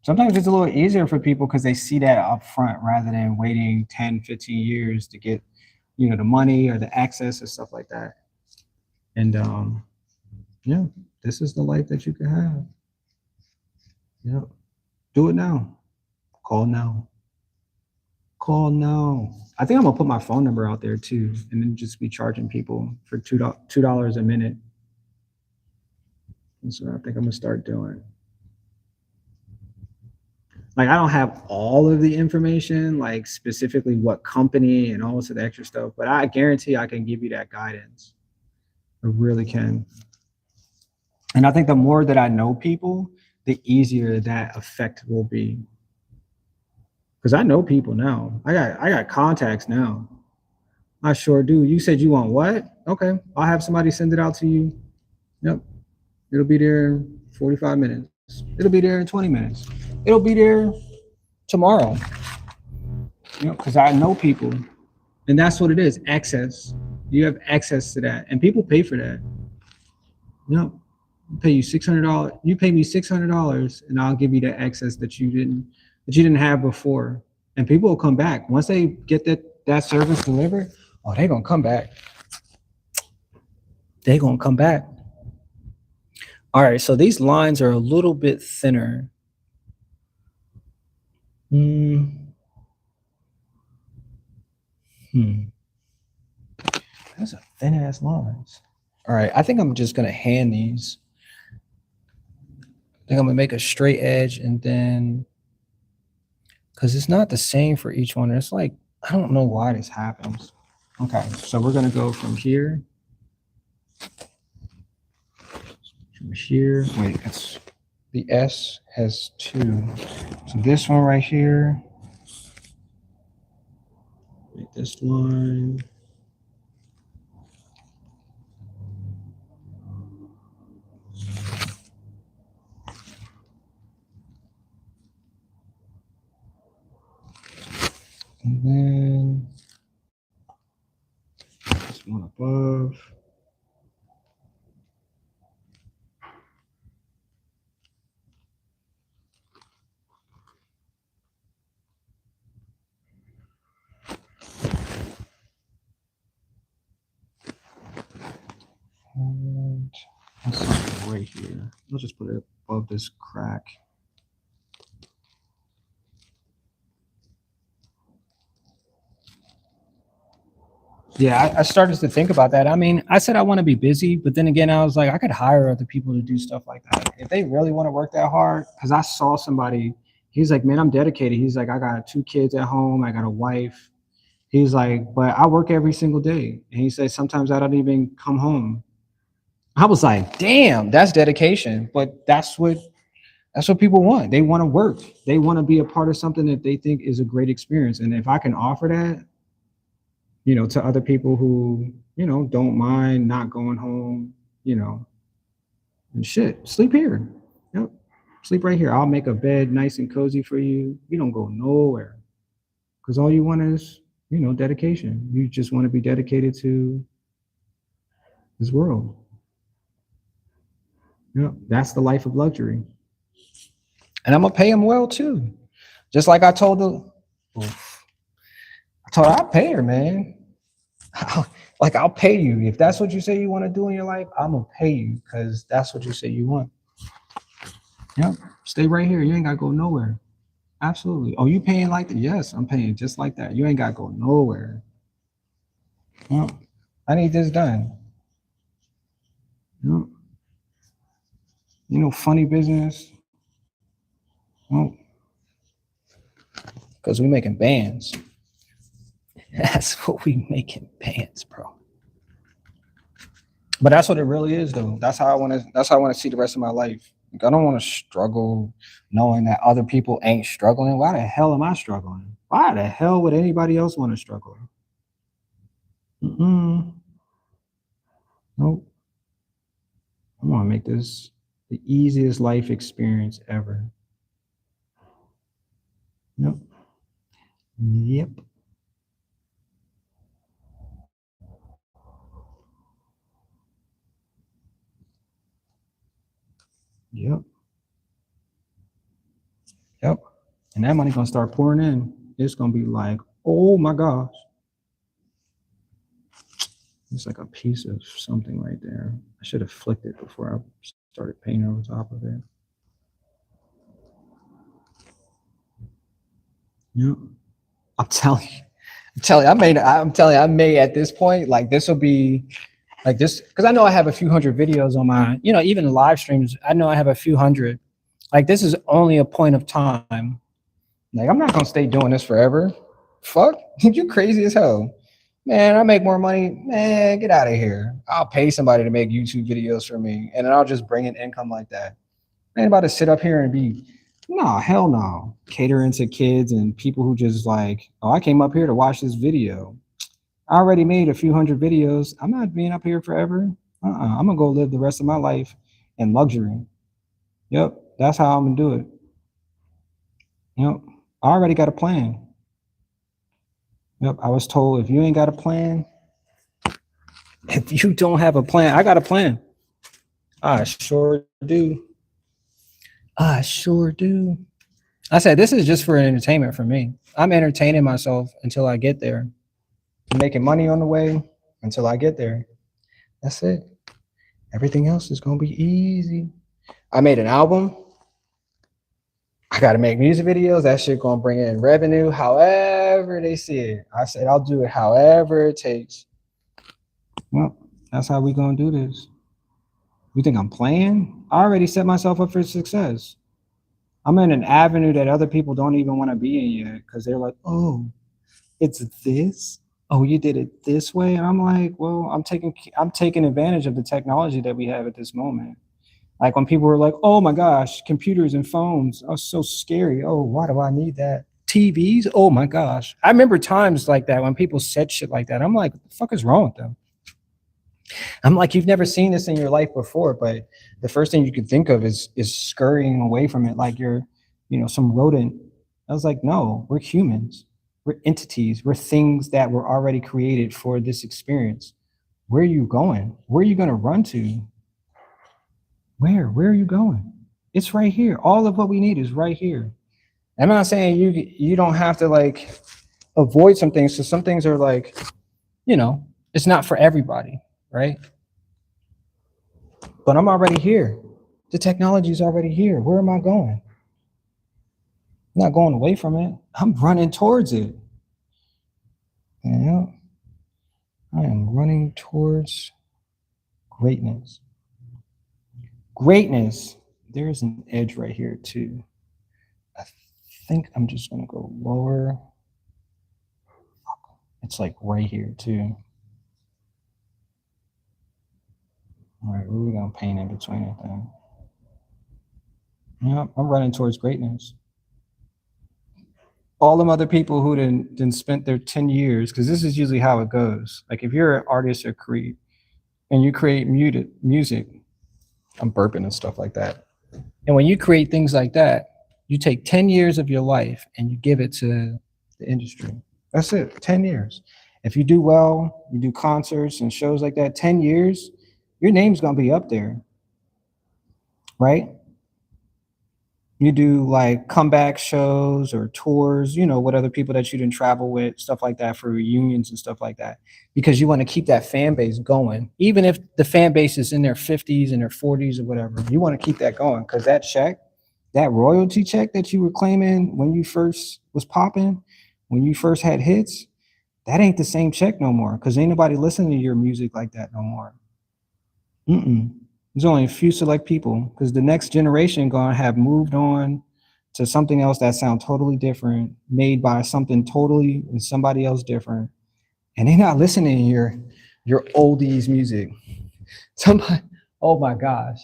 Sometimes it's a little easier for people because they see that up front rather than waiting 10, 15 years to get, the money or the access or stuff like that. And yeah, this is the life that you can have. Yeah. Do it now. Call now. Call now. I think I'm gonna put my phone number out there too, and then just be charging people for $2 a minute. That's what I think I'm gonna start doing. Like I don't have all of the information, like specifically what company and all this of the extra stuff, but I guarantee I can give you that guidance. I really can. And I think the more that I know people, the easier that effect will be. Because I know people now. I got contacts now. I sure do. You said you want what? Okay, I'll have somebody send it out to you. Yep. It'll be there in 45 minutes. It'll be there in 20 minutes. It'll be there tomorrow. Because I know people. And that's what it is, access. You have access to that. And people pay for that. Yep. I'll pay you $600. You pay me $600 and I'll give you the access that you didn't have before. And people will come back. Once they get that service delivered, they're gonna come back. They're gonna come back. All right, so these lines are a little bit thinner. Those are thin ass lines. All right, I think I'm just gonna hand these. I think I'm gonna make a straight edge and then, because it's not the same for each one. It's like, I don't know why this happens. Okay, so we're gonna go from here. From here, wait, it's the S has two. So this one right here, make this line. And then this one above. And let's see right here. Let's just put it above this crack. Yeah, I started to think about that. I mean, I said I want to be busy, but then again, I was like, I could hire other people to do stuff like that. If they really want to work that hard, because I saw somebody, he's like, man, I'm dedicated. He's like, I got 2 kids at home. I got a wife. He's like, but I work every single day. And he said, sometimes I don't even come home. I was like, damn, that's dedication. But that's what people want. They want to work. They want to be a part of something that they think is a great experience. And if I can offer that, to other people who, don't mind not going home, and shit, sleep here. Yep. Sleep right here. I'll make a bed nice and cozy for you. You don't go nowhere. Because all you want is, dedication. You just want to be dedicated to this world. Yep. That's the life of luxury. And I'm gonna pay them well too. Just like I told her, I'll pay her, man. I'll pay you. If that's what you say you want to do in your life, I'm gonna pay you because that's what you say you want. Yep. Stay right here. You ain't gotta go nowhere. Absolutely. Oh, you paying like that? Yes, I'm paying just like that. You ain't gotta go nowhere. Yep. I need this done. Yep. Funny business. Well, because we making bands. That's what we making bands, bro. But that's what it really is, though. That's how I want to. That's how I want to see the rest of my life. Like, I don't want to struggle knowing that other people ain't struggling. Why the hell am I struggling? Why the hell would anybody else want to struggle? Nope. I want to make this the easiest life experience ever. Yep. Yep. Yep. Yep. And that money gonna start pouring in. It's gonna be like, oh my gosh. It's like a piece of something right there. I should have flicked it before I started painting over top of it. Yep. I'm telling you, I may at this point, like this will be like this, because I know I have a few hundred videos on my, even live streams. I know I have a few hundred. Like this is only a point of time. Like I'm not gonna stay doing this forever. Fuck, you crazy as hell. Man, I make more money. Man, get out of here. I'll pay somebody to make YouTube videos for me, and then I'll just bring in income like that. I ain't about to sit up here and be, no, hell no. Catering to kids and people who just like, oh, I came up here to watch this video. I already made a few hundred videos. I'm not being up here forever. I'm gonna go live the rest of my life in luxury. Yep, that's how I'm gonna do it. Yep, I already got a plan. Yep, I was told if you ain't got a plan, if you don't have a plan, I got a plan. I sure do. I sure do. I said, this is just for entertainment for me. I'm entertaining myself until I get there. I'm making money on the way until I get there. That's it. Everything else is going to be easy. I made an album. I got to make music videos. That shit going to bring in revenue however they see it. I said, I'll do it however it takes. Well, that's how we going to do this. You think I'm playing? I already set myself up for success. I'm in an avenue that other people don't even want to be in yet because they're like, oh, it's this? Oh, you did it this way? And I'm like, well, I'm taking advantage of the technology that we have at this moment. Like when people were like, oh my gosh, computers and phones are so scary. Oh, why do I need that? TVs? Oh my gosh. I remember times like that when people said shit like that. I'm like, what the fuck is wrong with them? I'm like, you've never seen this in your life before, but the first thing you can think of is scurrying away from it like you're, some rodent. I was like, no, we're humans. We're entities. We're things that were already created for this experience. Where are you going? Where are you going to run to? Where are you going? It's right here. All of what we need is right here. I'm not saying you don't have to like avoid some things. So some things are like, it's not for everybody, right? But I'm already here. The technology is already here. Where am I going? I'm not going away from it. I'm running towards it. Yeah. I am running towards greatness. Greatness. There's an edge right here too. I think I'm just gonna go lower. It's like right here too. All right, we're gonna paint in between it then. Yeah, I'm running towards greatness. All them other people who didn't spent their 10 years, because this is usually how it goes. Like if you're an artist or create and you create music, I'm burping and stuff like that. And when you create things like that, you take 10 years of your life and you give it to the industry. That's it, 10 years. If you do well, you do concerts and shows like that, 10 years, your name's gonna be up there, right? You do like comeback shows or tours, with other people that you didn't travel with, stuff like that for reunions and stuff like that, because you want to keep that fan base going. Even if the fan base is in their 50s and their 40s or whatever, you want to keep that going because that check, that royalty check that you were claiming when you first was popping, when you first had hits, that ain't the same check no more because ain't nobody listening to your music like that no more. There's only a few select people because the next generation gonna have moved on to something else that sounds totally different, made by something totally and somebody else different, and they're not listening to your oldies music. Somebody, oh my gosh,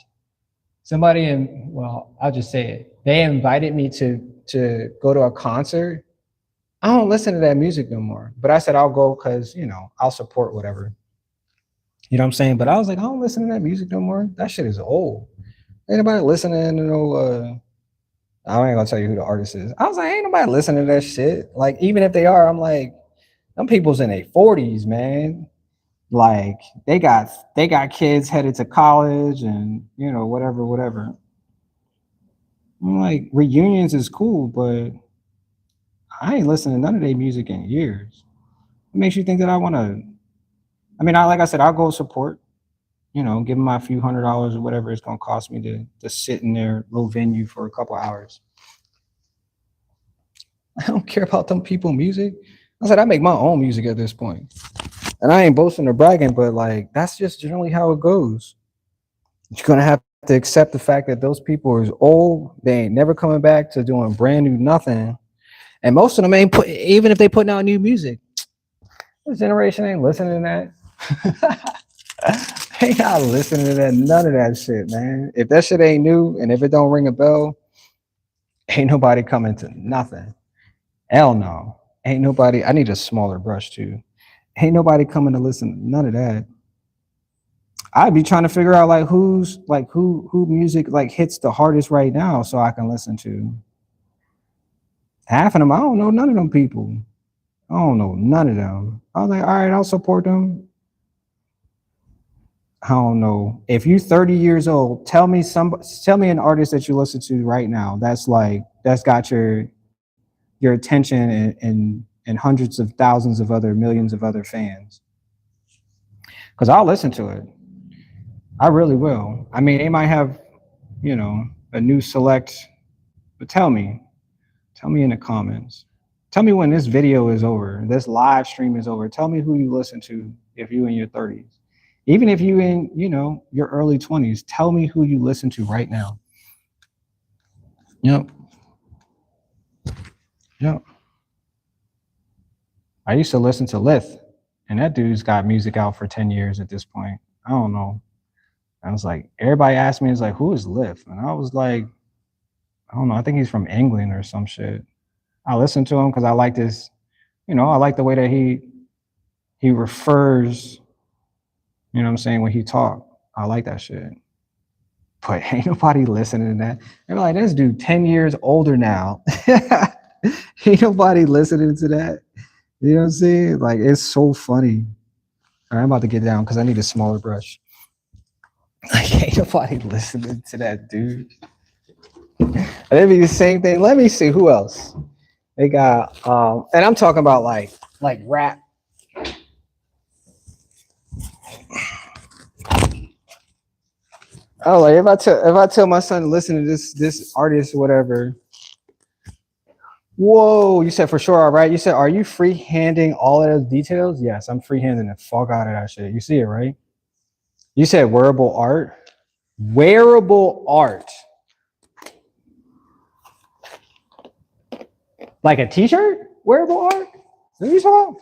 somebody in well, I'll just say it. They invited me to go to a concert. I don't listen to that music no more, but I said I'll go because I'll support whatever. You know what I'm saying? But I was like, I don't listen to that music no more. That shit is old. Ain't nobody listening to no. I ain't gonna tell you who the artist is. I was like, ain't nobody listening to that shit. Like, even if they are, I'm like, them people's in their 40s, man. Like, they got kids headed to college and whatever, whatever. I'm like, reunions is cool, but I ain't listening to none of their music in years. What makes you think that I want to? I mean, like I said, I'll go support. Give them my few $100s or whatever it's gonna cost me to sit in their little venue for a couple hours. I don't care about them people music. I said I make my own music at this point. And I ain't boasting or bragging, but like that's just generally how it goes. You're gonna have to accept the fact that those people are old, they ain't never coming back to doing brand new nothing. And most of them ain't even if they putting out new music. This generation ain't listening to that. Ain't not listening to that, none of that shit, man. If that shit ain't new and if it don't ring a bell, ain't nobody coming to nothing. Hell no. Ain't nobody. I need a smaller brush too. Ain't nobody coming to listen to none of that. I'd be trying to figure out like who music like hits the hardest right now so I can listen to. Half of them, I don't know none of them people. I don't know none of them. I was like, all right, I'll support them. I don't know. If you're 30 years old, tell me an artist that you listen to right now that's got your attention and hundreds of thousands of other millions of other fans. Because I'll listen to it. I really will. I mean, they might have, a new select, but tell me in the comments. Tell me when this video is over, this live stream is over. Tell me who you listen to if you in your 30s. Even if you in, your early 20s, tell me who you listen to right now. Yep. Yep. I used to listen to Lith, and that dude's got music out for 10 years at this point. I don't know. I was like, everybody asked me, it's like, who is Lith? And I was like, I don't know. I think he's from England or some shit. I listen to him because I like this, I like the way that he refers, what I'm saying, when he talk. I like that shit. But ain't nobody listening to that. They're like, this dude 10 years older now. Ain't nobody listening to that. You know what I'm saying? Like, it's so funny. All right, I'm about to get down because I need a smaller brush. Like, ain't nobody listening to that dude. That'd be the same thing. Let me see who else. They got and I'm talking about like rap. Oh, like if I tell my son to listen to this artist or whatever. Whoa, you said for sure, all right. You said, are you free-handing all of those details? Yes, I'm free-handing the fuck out of that shit. You see it, right? You said wearable art. Wearable art. Like a t-shirt? Wearable art? What are you talking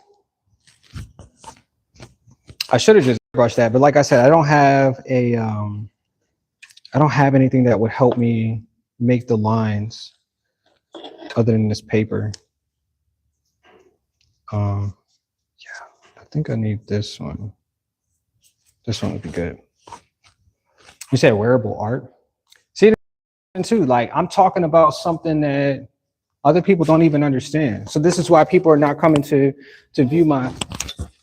about? I should have just brushed that, but like I said, I don't have anything that would help me make the lines other than this paper. Yeah, I think I need this one. This one would be good. You said wearable art? See, too, like I'm talking about something that other people don't even understand. So this is why people are not coming to view my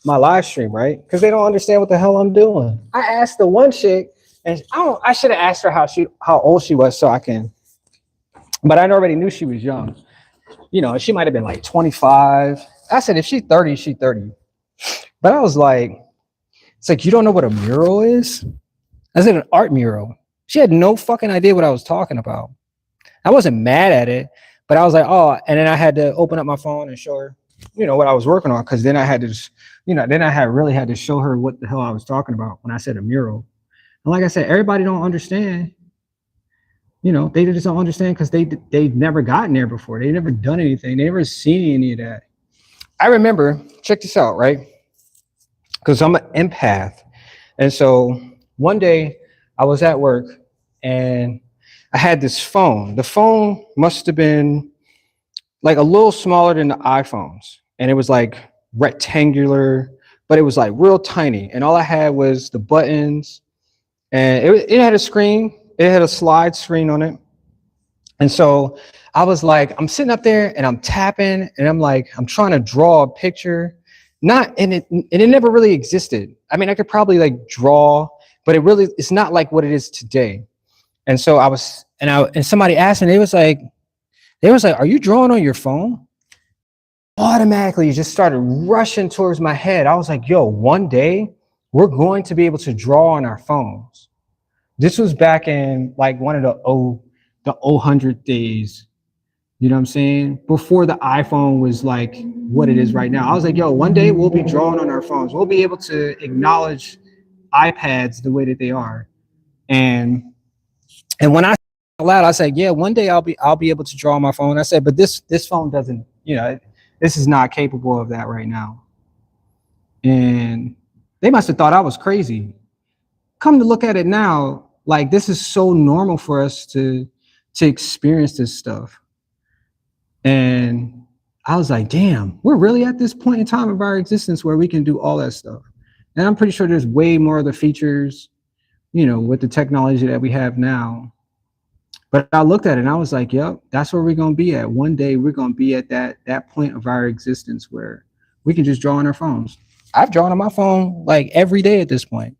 live stream, right? Because they don't understand what the hell I'm doing. I asked the one chick, and I should have asked her how old she was so I can, but I already knew she was young. She might have been like 25. I said, if she's 30, she's 30. But I was like, it's like, you don't know what a mural is? I said, an art mural. She had no fucking idea what I was talking about. I wasn't mad at it, but I was like, oh, and then I had to open up my phone and show her, what I was working on. Cause then I had to, really had to show her what the hell I was talking about when I said a mural. And like I said, everybody don't understand, They just don't understand because they've never gotten there before. They've never done anything. They never seen any of that. I remember, check this out, right? Because I'm an empath. And so one day I was at work and I had this phone. The phone must have been like a little smaller than the iPhones. And it was like rectangular, but it was like real tiny. And all I had was the buttons, and it had a screen. It had a slide screen on it. And so I was like, I'm sitting up there and I'm tapping and I'm like, I'm trying to draw a picture. Not and it never really existed. I mean, I could probably like draw, but it's not like what it is today. And so and somebody asked me, they was like, are you drawing on your phone? Automatically it just started rushing towards my head. I was like, yo, one day we're going to be able to draw on our phones. This was back in like one of the 0 days. You know what I'm saying? Before the iPhone was like what it is right now. I was like, yo, one day we'll be drawing on our phones. We'll be able to acknowledge iPads the way that they are. And when I said out loud, I said, yeah, one day I'll be able to draw on my phone. I said, but this phone doesn't, this is not capable of that right now. And they must have thought I was crazy. Come to look at it now, like this is so normal for us to experience this stuff. And I was like, damn, we're really at this point in time of our existence where we can do all that stuff. And I'm pretty sure there's way more of the features, with the technology that we have now. But I looked at it and I was like, yep, that's where we're going to be at. One day we're going to be at that point of our existence where we can just draw on our phones. I've drawn on my phone like every day at this point.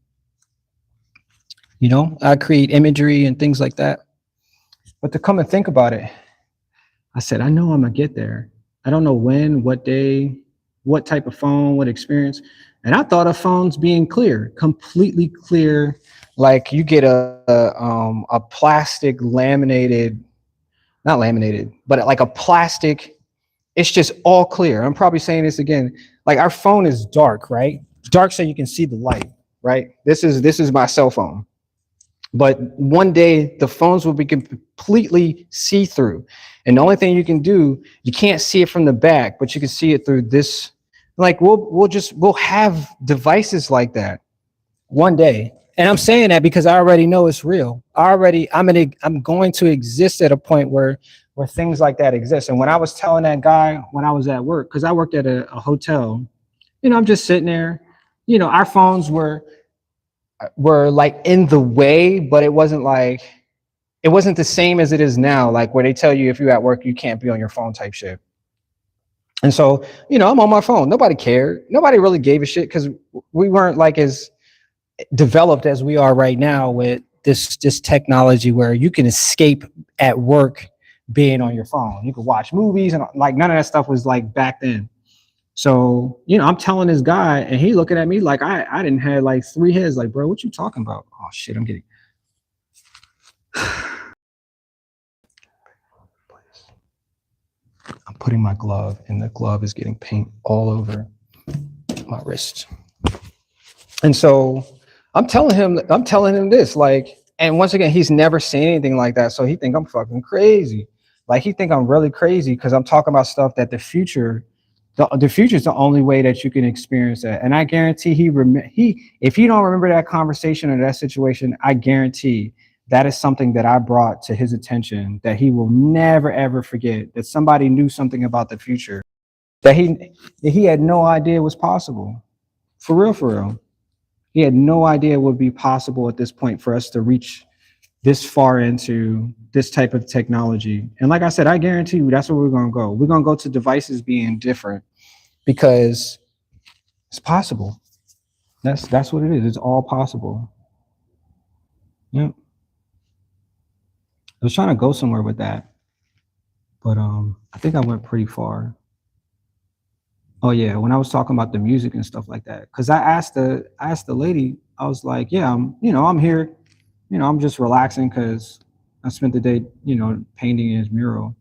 I create imagery and things like that. But to come and think about it, I said, I know I'm going to get there. I don't know when, what day, what type of phone, what experience. And I thought of phones being clear, completely clear. Like you get a plastic laminated, not laminated, but like a plastic, it's just all clear. I'm probably saying this again. Like our phone is dark, right? Dark so you can see the light, right? This is my cell phone. But one day the phones will be completely see-through. And the only thing you can do, you can't see it from the back, but you can see it through this. Like we'll have devices like that one day. And I'm saying that because I already know it's real. I'm going to exist at a point where things like that exist. And when I was telling that guy when I was at work, because I worked at a hotel, I'm just sitting there, our phones were like in the way, but it wasn't the same as it is now, like where they tell you if you're at work, you can't be on your phone type shit. And so, I'm on my phone. Nobody cared. Nobody really gave a shit because we weren't like as developed as we are right now with this technology where you can escape at work being on your phone. You can watch movies and like none of that stuff was like back then. So, I'm telling this guy and he looking at me like I didn't have like 3 heads. Like, bro, what you talking about? Oh shit, I'm getting. I'm putting my glove and the glove is getting paint all over my wrist. And so I'm telling him this, like, and once again, he's never seen anything like that. So he think I'm fucking crazy. Like he think I'm really crazy because I'm talking about stuff that the future is the only way that you can experience that. And I guarantee if you don't remember that conversation or that situation, I guarantee that is something that I brought to his attention that he will never, ever forget, that somebody knew something about the future that he had no idea was possible. For real. He had no idea it would be possible at this point for us to reach this far into this type of technology. And like I said, I guarantee you that's where we're going to go. We're going to go to devices being different because it's possible. That's what it is. It's all possible. Yep. I was trying to go somewhere with that, but I think I went pretty far. Oh yeah, when I was talking about the music and stuff like that, because I asked the lady, I was like, yeah, I'm here, I'm just relaxing because I spent the day, painting his mural.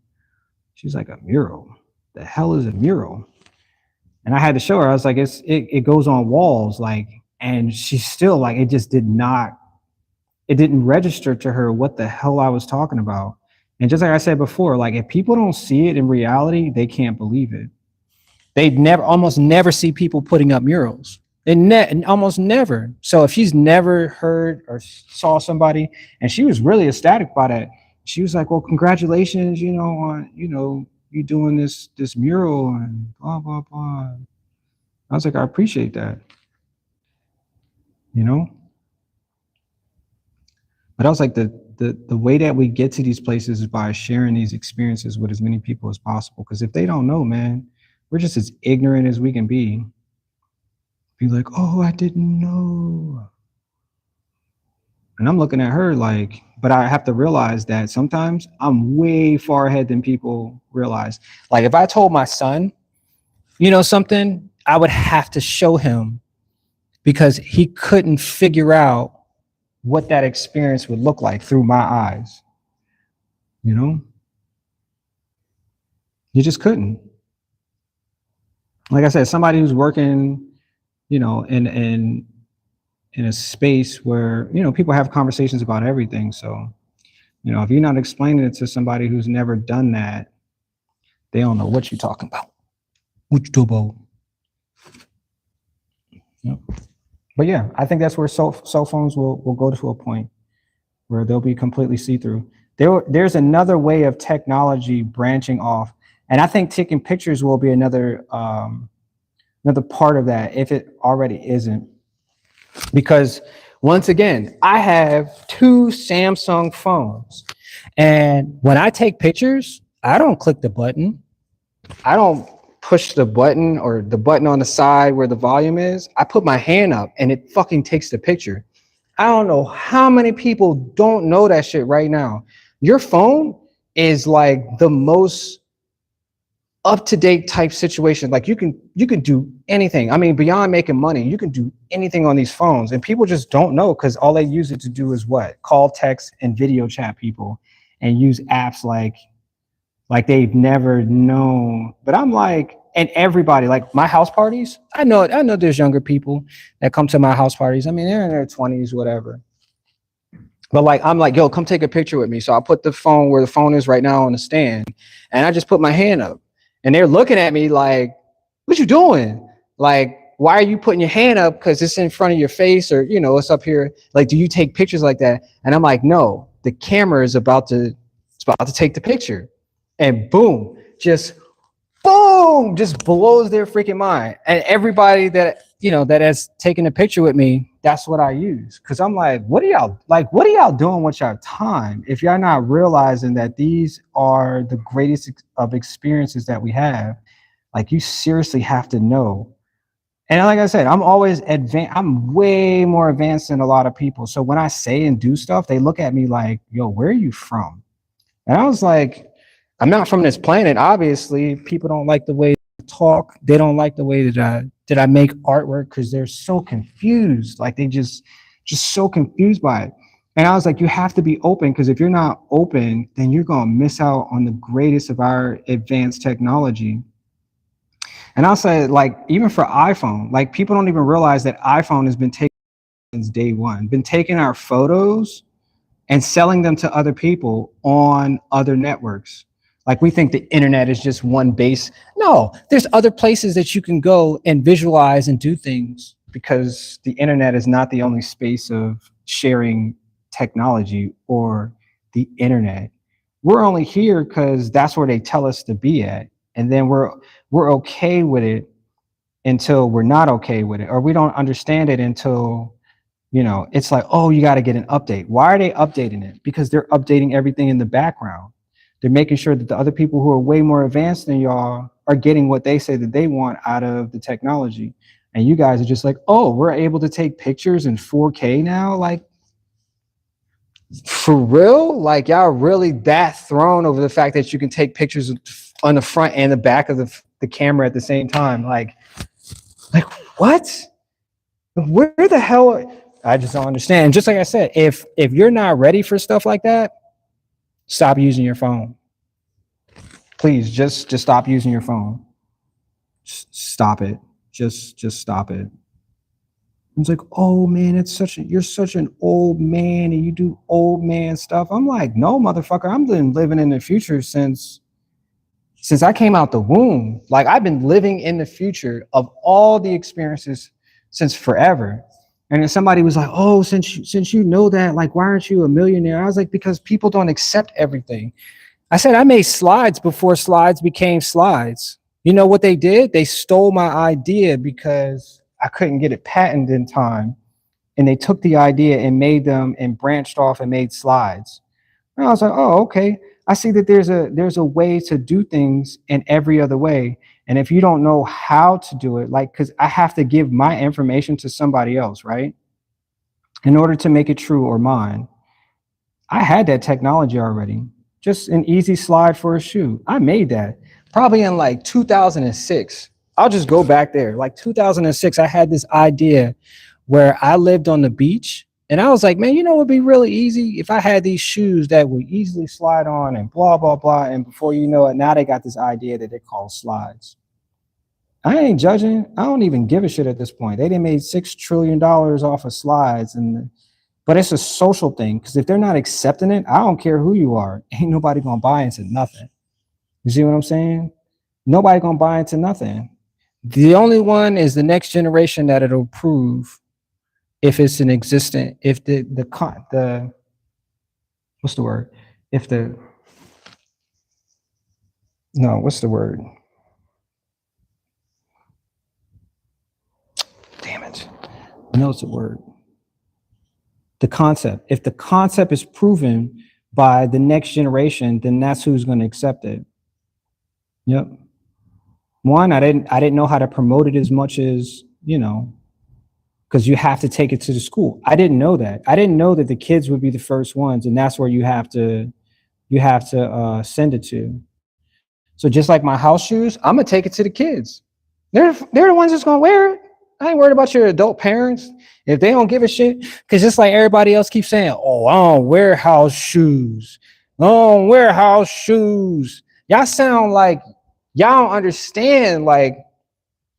She's like, a mural? The hell is a mural? And I had to show her. I was like, it goes on walls, like, and she's still like, it just did not it didn't register to her what the hell I was talking about. And just like I said before, like if people don't see it in reality, they can't believe it. They never, almost never see people putting up murals. Almost never. So if she's never heard or saw somebody, and she was really ecstatic by that, she was like, "Well, congratulations, on you doing this mural and blah blah blah." I was like, "I appreciate that," you know. But I was like, the way that we get to these places is by sharing these experiences with as many people as possible. Because if they don't know, man, we're just as ignorant as we can be. Be like, "Oh, I didn't know." And I'm looking at her like, but I have to realize that sometimes I'm way far ahead than people realize. Like if I told my son, something, I would have to show him because he couldn't figure out what that experience would look like through my eyes. You just couldn't. Like I said, somebody who's working, in a space where, people have conversations about everything. So, if you're not explaining it to somebody who's never done that, they don't know what you're talking about. What you talking about? Yep. But yeah, I think that's where cell phones will go to a point where they'll be completely see-through. There's another way of technology branching off, and I think taking pictures will be another part of that if it already isn't. Because once again, I have 2 Samsung phones, and when I take pictures, I don't click the button. I don't push the button or the button on the side where the volume is. I put my hand up and it fucking takes the picture. I don't know how many people don't know that shit right now. Your phone is like the most up-to-date type situation. Like you can do anything. I mean, beyond making money, you can do anything on these phones, and people just don't know because all they use it to do is what? Call, text, and video chat people, and use apps like they've never known. But I'm like, and everybody, like my house parties, I know there's younger people that come to my house parties. I mean, they're in their 20s, whatever. But like, I'm like, yo, come take a picture with me. So I put the phone where the phone is right now on the stand, and I just put my hand up. And they're looking at me like, "What you doing? Like, why are you putting your hand up? Because it's in front of your face, or it's up here. Like, do you take pictures like that?" And I'm like, "No, the camera is about to take the picture." And boom, just blows their freaking mind. And everybody that that has taken a picture with me, that's what I use. Cause I'm like, what are y'all doing with your time if y'all not realizing that these are the greatest of experiences that we have? Like, you seriously have to know. And like I said, I'm always advanced. I'm way more advanced than a lot of people. So when I say and do stuff, they look at me like, "Yo, where are you from?" And I was like, "I'm not from this planet." Obviously, people don't like the way I talk. They don't like the way that I make artwork because they're so confused. Like they just so confused by it. And I was like, you have to be open, because if you're not open, then you're gonna miss out on the greatest of our advanced technology. And I'll say, like, even for iPhone, like people don't even realize that iPhone has been taken since day one, been taking our photos and selling them to other people on other networks. Like we think the internet is just one base. No, there's other places that you can go and visualize and do things, because the internet is not the only space of sharing technology or the internet. We're only here because that's where they tell us to be at. And then we're okay with it until we're not okay with it, or we don't understand it until it's like, "Oh, you got to get an update." Why are they updating it? Because they're updating everything in the background. They're making sure that the other people who are way more advanced than y'all are getting what they say that they want out of the technology. And you guys are just like, "Oh, we're able to take pictures in 4K now." Like, for real? Like, y'all really that thrown over the fact that you can take pictures on the front and the back of the camera at the same time? Like what? Where the hell? I just don't understand. And just like I said, if you're not ready for stuff like that, stop using your phone. Please, just stop using your phone. Stop it. Just stop it. It's like, oh man, you're such an old man and you do old man stuff. I'm like, no, motherfucker, I've been living in the future since I came out the womb. Like I've been living in the future of all the experiences since forever. And then somebody was like, oh, since you know that, like, why aren't you a millionaire? I was like, because people don't accept everything. I said I made slides before slides became slides. You know what they did? They stole my idea because I couldn't get it patented in time. And they took the idea and made them and branched off and made slides. And I was like, oh, okay. I see that there's a way to do things in every other way. And if you don't know how to do it, like, because I have to give my information to somebody else, right? In order to make it true or mine. I had that technology already. Just an easy slide for a shoe. I made that probably in like 2006. I'll just go back there. Like 2006, I had this idea where I lived on the beach. And I was like, man, you know, it'd be really easy if I had these shoes that would easily slide on and blah, blah, blah. And before you know it, now they got this idea that they call slides. I ain't judging. I don't even give a shit at this point. They done made $6 trillion off of slides. But it's a social thing, because if they're not accepting it, I don't care who you are. Ain't nobody gonna buy into nothing. You see what I'm saying? Nobody gonna buy into nothing. The only one is the next generation that it'll prove if it's an existent, if the what's the word? If the no, what's the word? Damn it. I know it's a word. The concept. If the concept is proven by the next generation, then that's who's going to accept it. Yep. One, I didn't know how to promote it as much as, you know, because you have to take it to the school. I didn't know that. I didn't know that the kids would be the first ones, and that's where you have to send it to. So just like my house shoes, I'm gonna take it to the kids. They're the ones that's gonna wear it. I ain't worried about your adult parents if they don't give a shit. Because just like everybody else keeps saying, oh, I don't wear house shoes. I don't wear house shoes. Y'all sound like y'all don't understand. Like,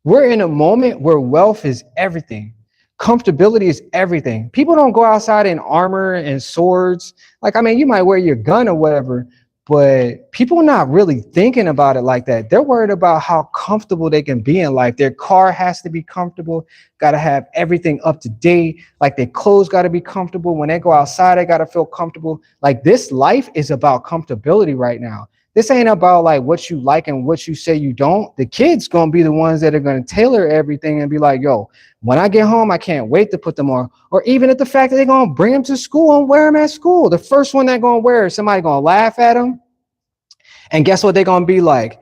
we're in a moment where wealth is everything. Comfortability is everything. People don't go outside in armor and swords. Like, I mean, you might wear your gun or whatever, but people are not really thinking about it like that. They're worried about how comfortable they can be in life. Their car has to be comfortable, got to have everything up to date. Like, their clothes got to be comfortable. When they go outside, they got to feel comfortable. Like, this life is about comfortability right now. This ain't about like what you like and what you say you don't. The kids gonna be the ones that are gonna tailor everything and be like, yo, when I get home, I can't wait to put them on. Or even at the fact that they're gonna bring them to school and wear them at school. The first one they're gonna wear, somebody gonna laugh at them. And guess what they're gonna be like?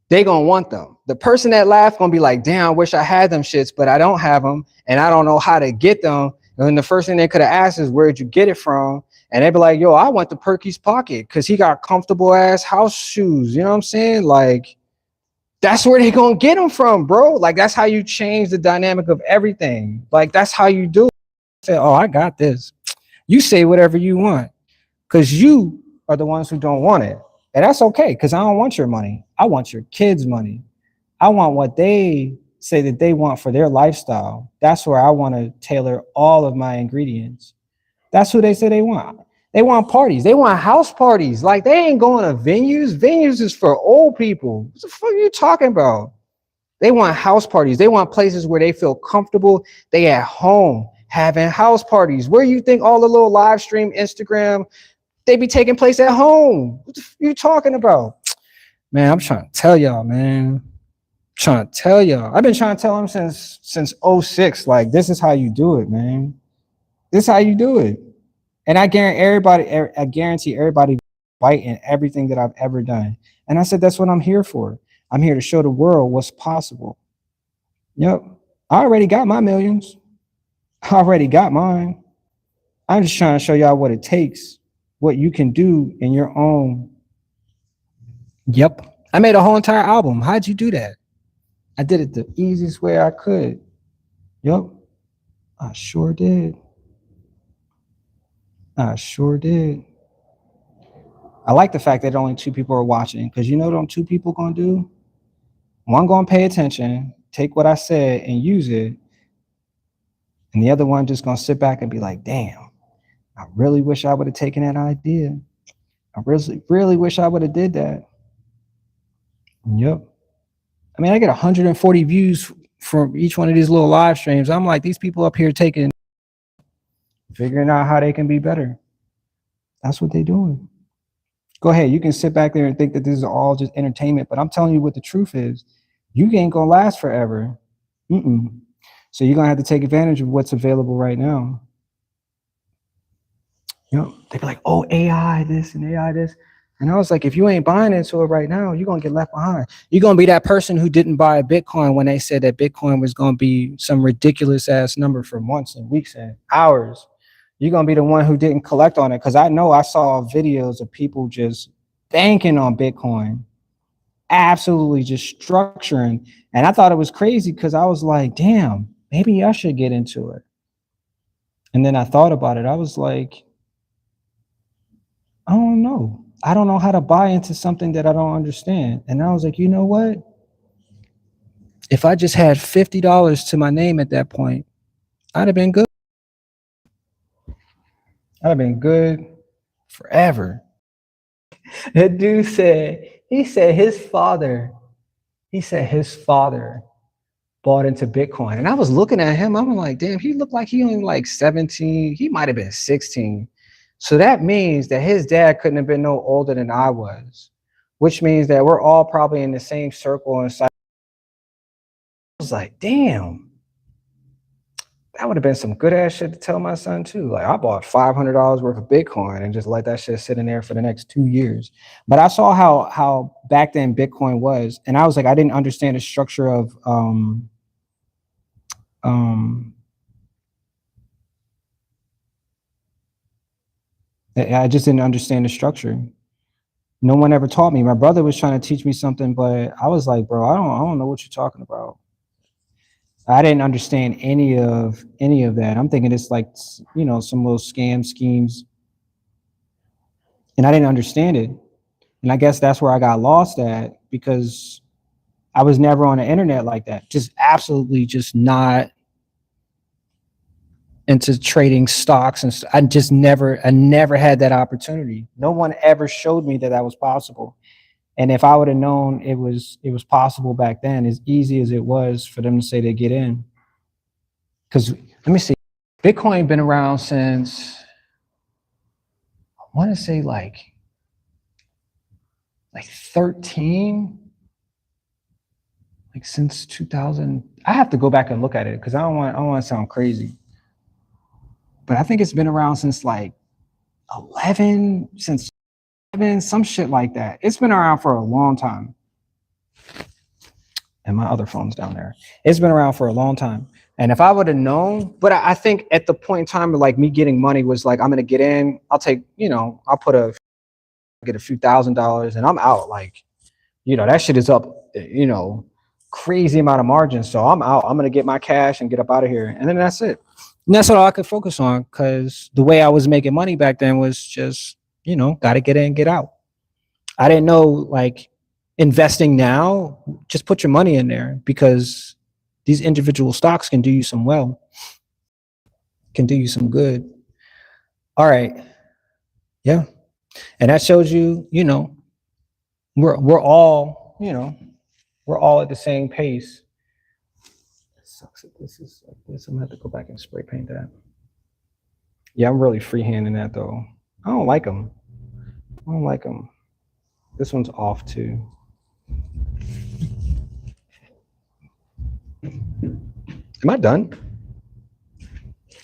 They gonna want them. The person that laughed gonna be like, damn, I wish I had them shits, but I don't have them, and I don't know how to get them. And the first thing they could have asked is, where'd you get it from? And they'd be like, yo, I went to Perky's Pocket because he got comfortable ass house shoes. You know what I'm saying? Like, that's where they gonna get them from, bro. Like, that's how you change the dynamic of everything. Like, that's how you do it. Say, oh, I got this. You say whatever you want, because you are the ones who don't want it. And that's okay, because I don't want your money. I want your kids' money. I want what they say that they want for their lifestyle. That's where I want to tailor all of my ingredients. That's who they say they want. They want parties. They want house parties. Like, they ain't going to venues. Venues is for old people. What the fuck are you talking about? They want house parties. They want places where they feel comfortable. They at home having house parties. Where you think all the little live stream Instagram, they be taking place at home? What the fuck are you talking about? Man, I'm trying to tell y'all, man. Trying to tell y'all. I've been trying to tell them since '06. Like, this is how you do it, man. This is how you do it. And I guarantee everybody bite in everything that I've ever done. And I said, that's what I'm here for. I'm here to show the world what's possible. Yep. I already got my millions. I already got mine. I'm just trying to show y'all what it takes, what you can do in your own. Yep. I made a whole entire album. How'd you do that? I did it the easiest way I could. Yep. I sure did. I sure did. I like the fact that only 2 people are watching, because you know what them 2 people gonna do? One gonna pay attention, take what I said and use it, And the other one just gonna sit back and be like, damn, I really wish I would have taken that idea. I really wish I would have did that. Yep. I mean, I get 140 views from each one of these little live streams. I'm like, these people up here figuring out how they can be better. That's what they're doing. Go ahead. You can sit back there and think that this is all just entertainment, but I'm telling you what the truth is. You ain't gonna last forever. So you're gonna have to take advantage of what's available right now. You know, they be like, oh, AI this and AI this. And I was like, if you ain't buying into it right now, you're gonna get left behind. You're gonna be that person who didn't buy a Bitcoin when they said that Bitcoin was gonna be some ridiculous ass number for months and weeks and hours. You're gonna be the one who didn't collect on it. Cause I know I saw videos of people just banking on Bitcoin, absolutely just structuring. And I thought it was crazy because I was like, damn, maybe I should get into it. And then I thought about it. I was like, I don't know. I don't know how to buy into something that I don't understand. And I was like, you know what? If I just had $50 to my name at that point, I'd have been good. I'd have been good forever. That dude said, he said his father bought into Bitcoin. And I was looking at him, I'm like, damn, he looked like he only like 17. He might have been 16. So that means that his dad couldn't have been no older than I was, which means that we're all probably in the same circle inside. I was like, damn, that would have been some good ass shit to tell my son too. Like I bought $500 worth of Bitcoin and just let that shit sit in there for the next 2 years. But I saw how back then Bitcoin was, and I was like, I didn't understand the structure of I just didn't understand the structure. No one ever taught me. My brother was trying to teach me something, but I was like, bro, I don't know what you're talking about. I didn't understand any of that. I'm thinking it's like, you know, some little scam schemes. And I didn't understand it. And I guess that's where I got lost at, because I was never on the internet like that. Just absolutely just not into trading stocks, and I never had that opportunity. No one ever showed me that was possible. And if I would have known it was possible back then, as easy as it was for them to say they get in. Because let me see, Bitcoin been around since, I want to say like 13, like since 2000. I have to go back and look at it because I don't want to sound crazy. But I think it's been around since like 11, some shit like that. It's been around for a long time. And my other phone's down there. It's been around for a long time. And if I would have known, but I think at the point in time, like me getting money was like, I'm going to get in, I'll take, you know, I'll get a few $1,000s and I'm out. Like, you know, that shit is up, you know, crazy amount of margin. So I'm out. I'm going to get my cash and get up out of here. And then that's it. And that's all I could focus on, because the way I was making money back then was just, you know, got to get in, get out. I didn't know, like, investing now, just put your money in there, because these individual stocks can do you some well, can do you some good. All right. Yeah. And that shows you, you know, we're all, you know, we're all at the same pace. It sucks that this is like this. I'm gonna have to go back and spray paint that. Yeah, I'm really freehanding that though. I don't like them. I don't like them. This one's off too. Am I done?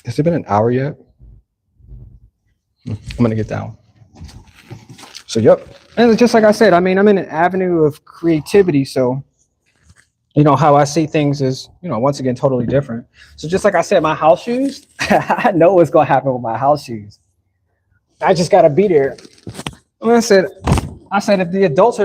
Has it been an hour yet? I'm gonna get down. So, yep. And just like I said, I mean, I'm in an avenue of creativity. So, you know, how I see things is, you know, once again, totally different. So just like I said, my house shoes, I know what's going to happen with my house shoes. I just got to be there. I said, if the adults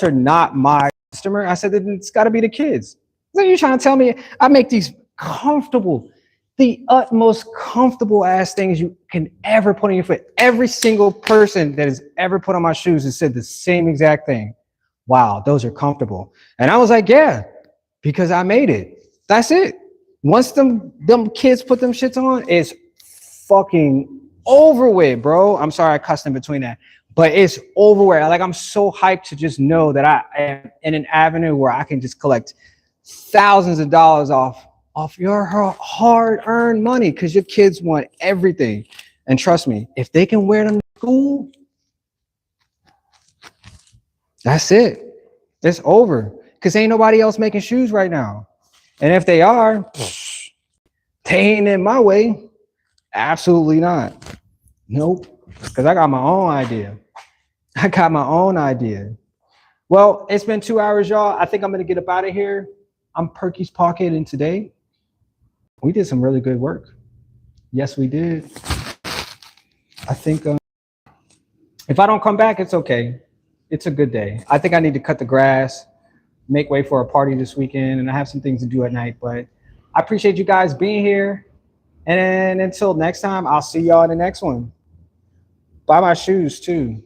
are not my customer, I said, then it's got to be the kids. So you're trying to tell me I make these comfortable, the utmost comfortable ass things you can ever put on your foot. Every single person that has ever put on my shoes has said the same exact thing. Wow, those are comfortable. And I was like, yeah, because I made it. That's it. Once them kids put them shits on, it's fucking over with, bro. I'm sorry I cussed in between that, but it's over with. Like, I'm so hyped to just know that I am in an avenue where I can just collect thousands of dollars off your hard-earned money, because your kids want everything. And trust me, if they can wear them to school, that's it. It's over. Because ain't nobody else making shoes right now. And if they are, they ain't in my way. Absolutely not. Nope. Because I got my own idea. I got my own idea. Well, it's been 2 hours, y'all. I think I'm going to get up out of here. I'm Perky's Pocket, and today we did some really good work. Yes, we did. I think if I don't come back, it's okay. It's a good day. I think I need to cut the grass, make way for a party this weekend, and I have some things to do at night. But I appreciate you guys being here. And until next time, I'll see y'all in the next one. Buy my shoes too.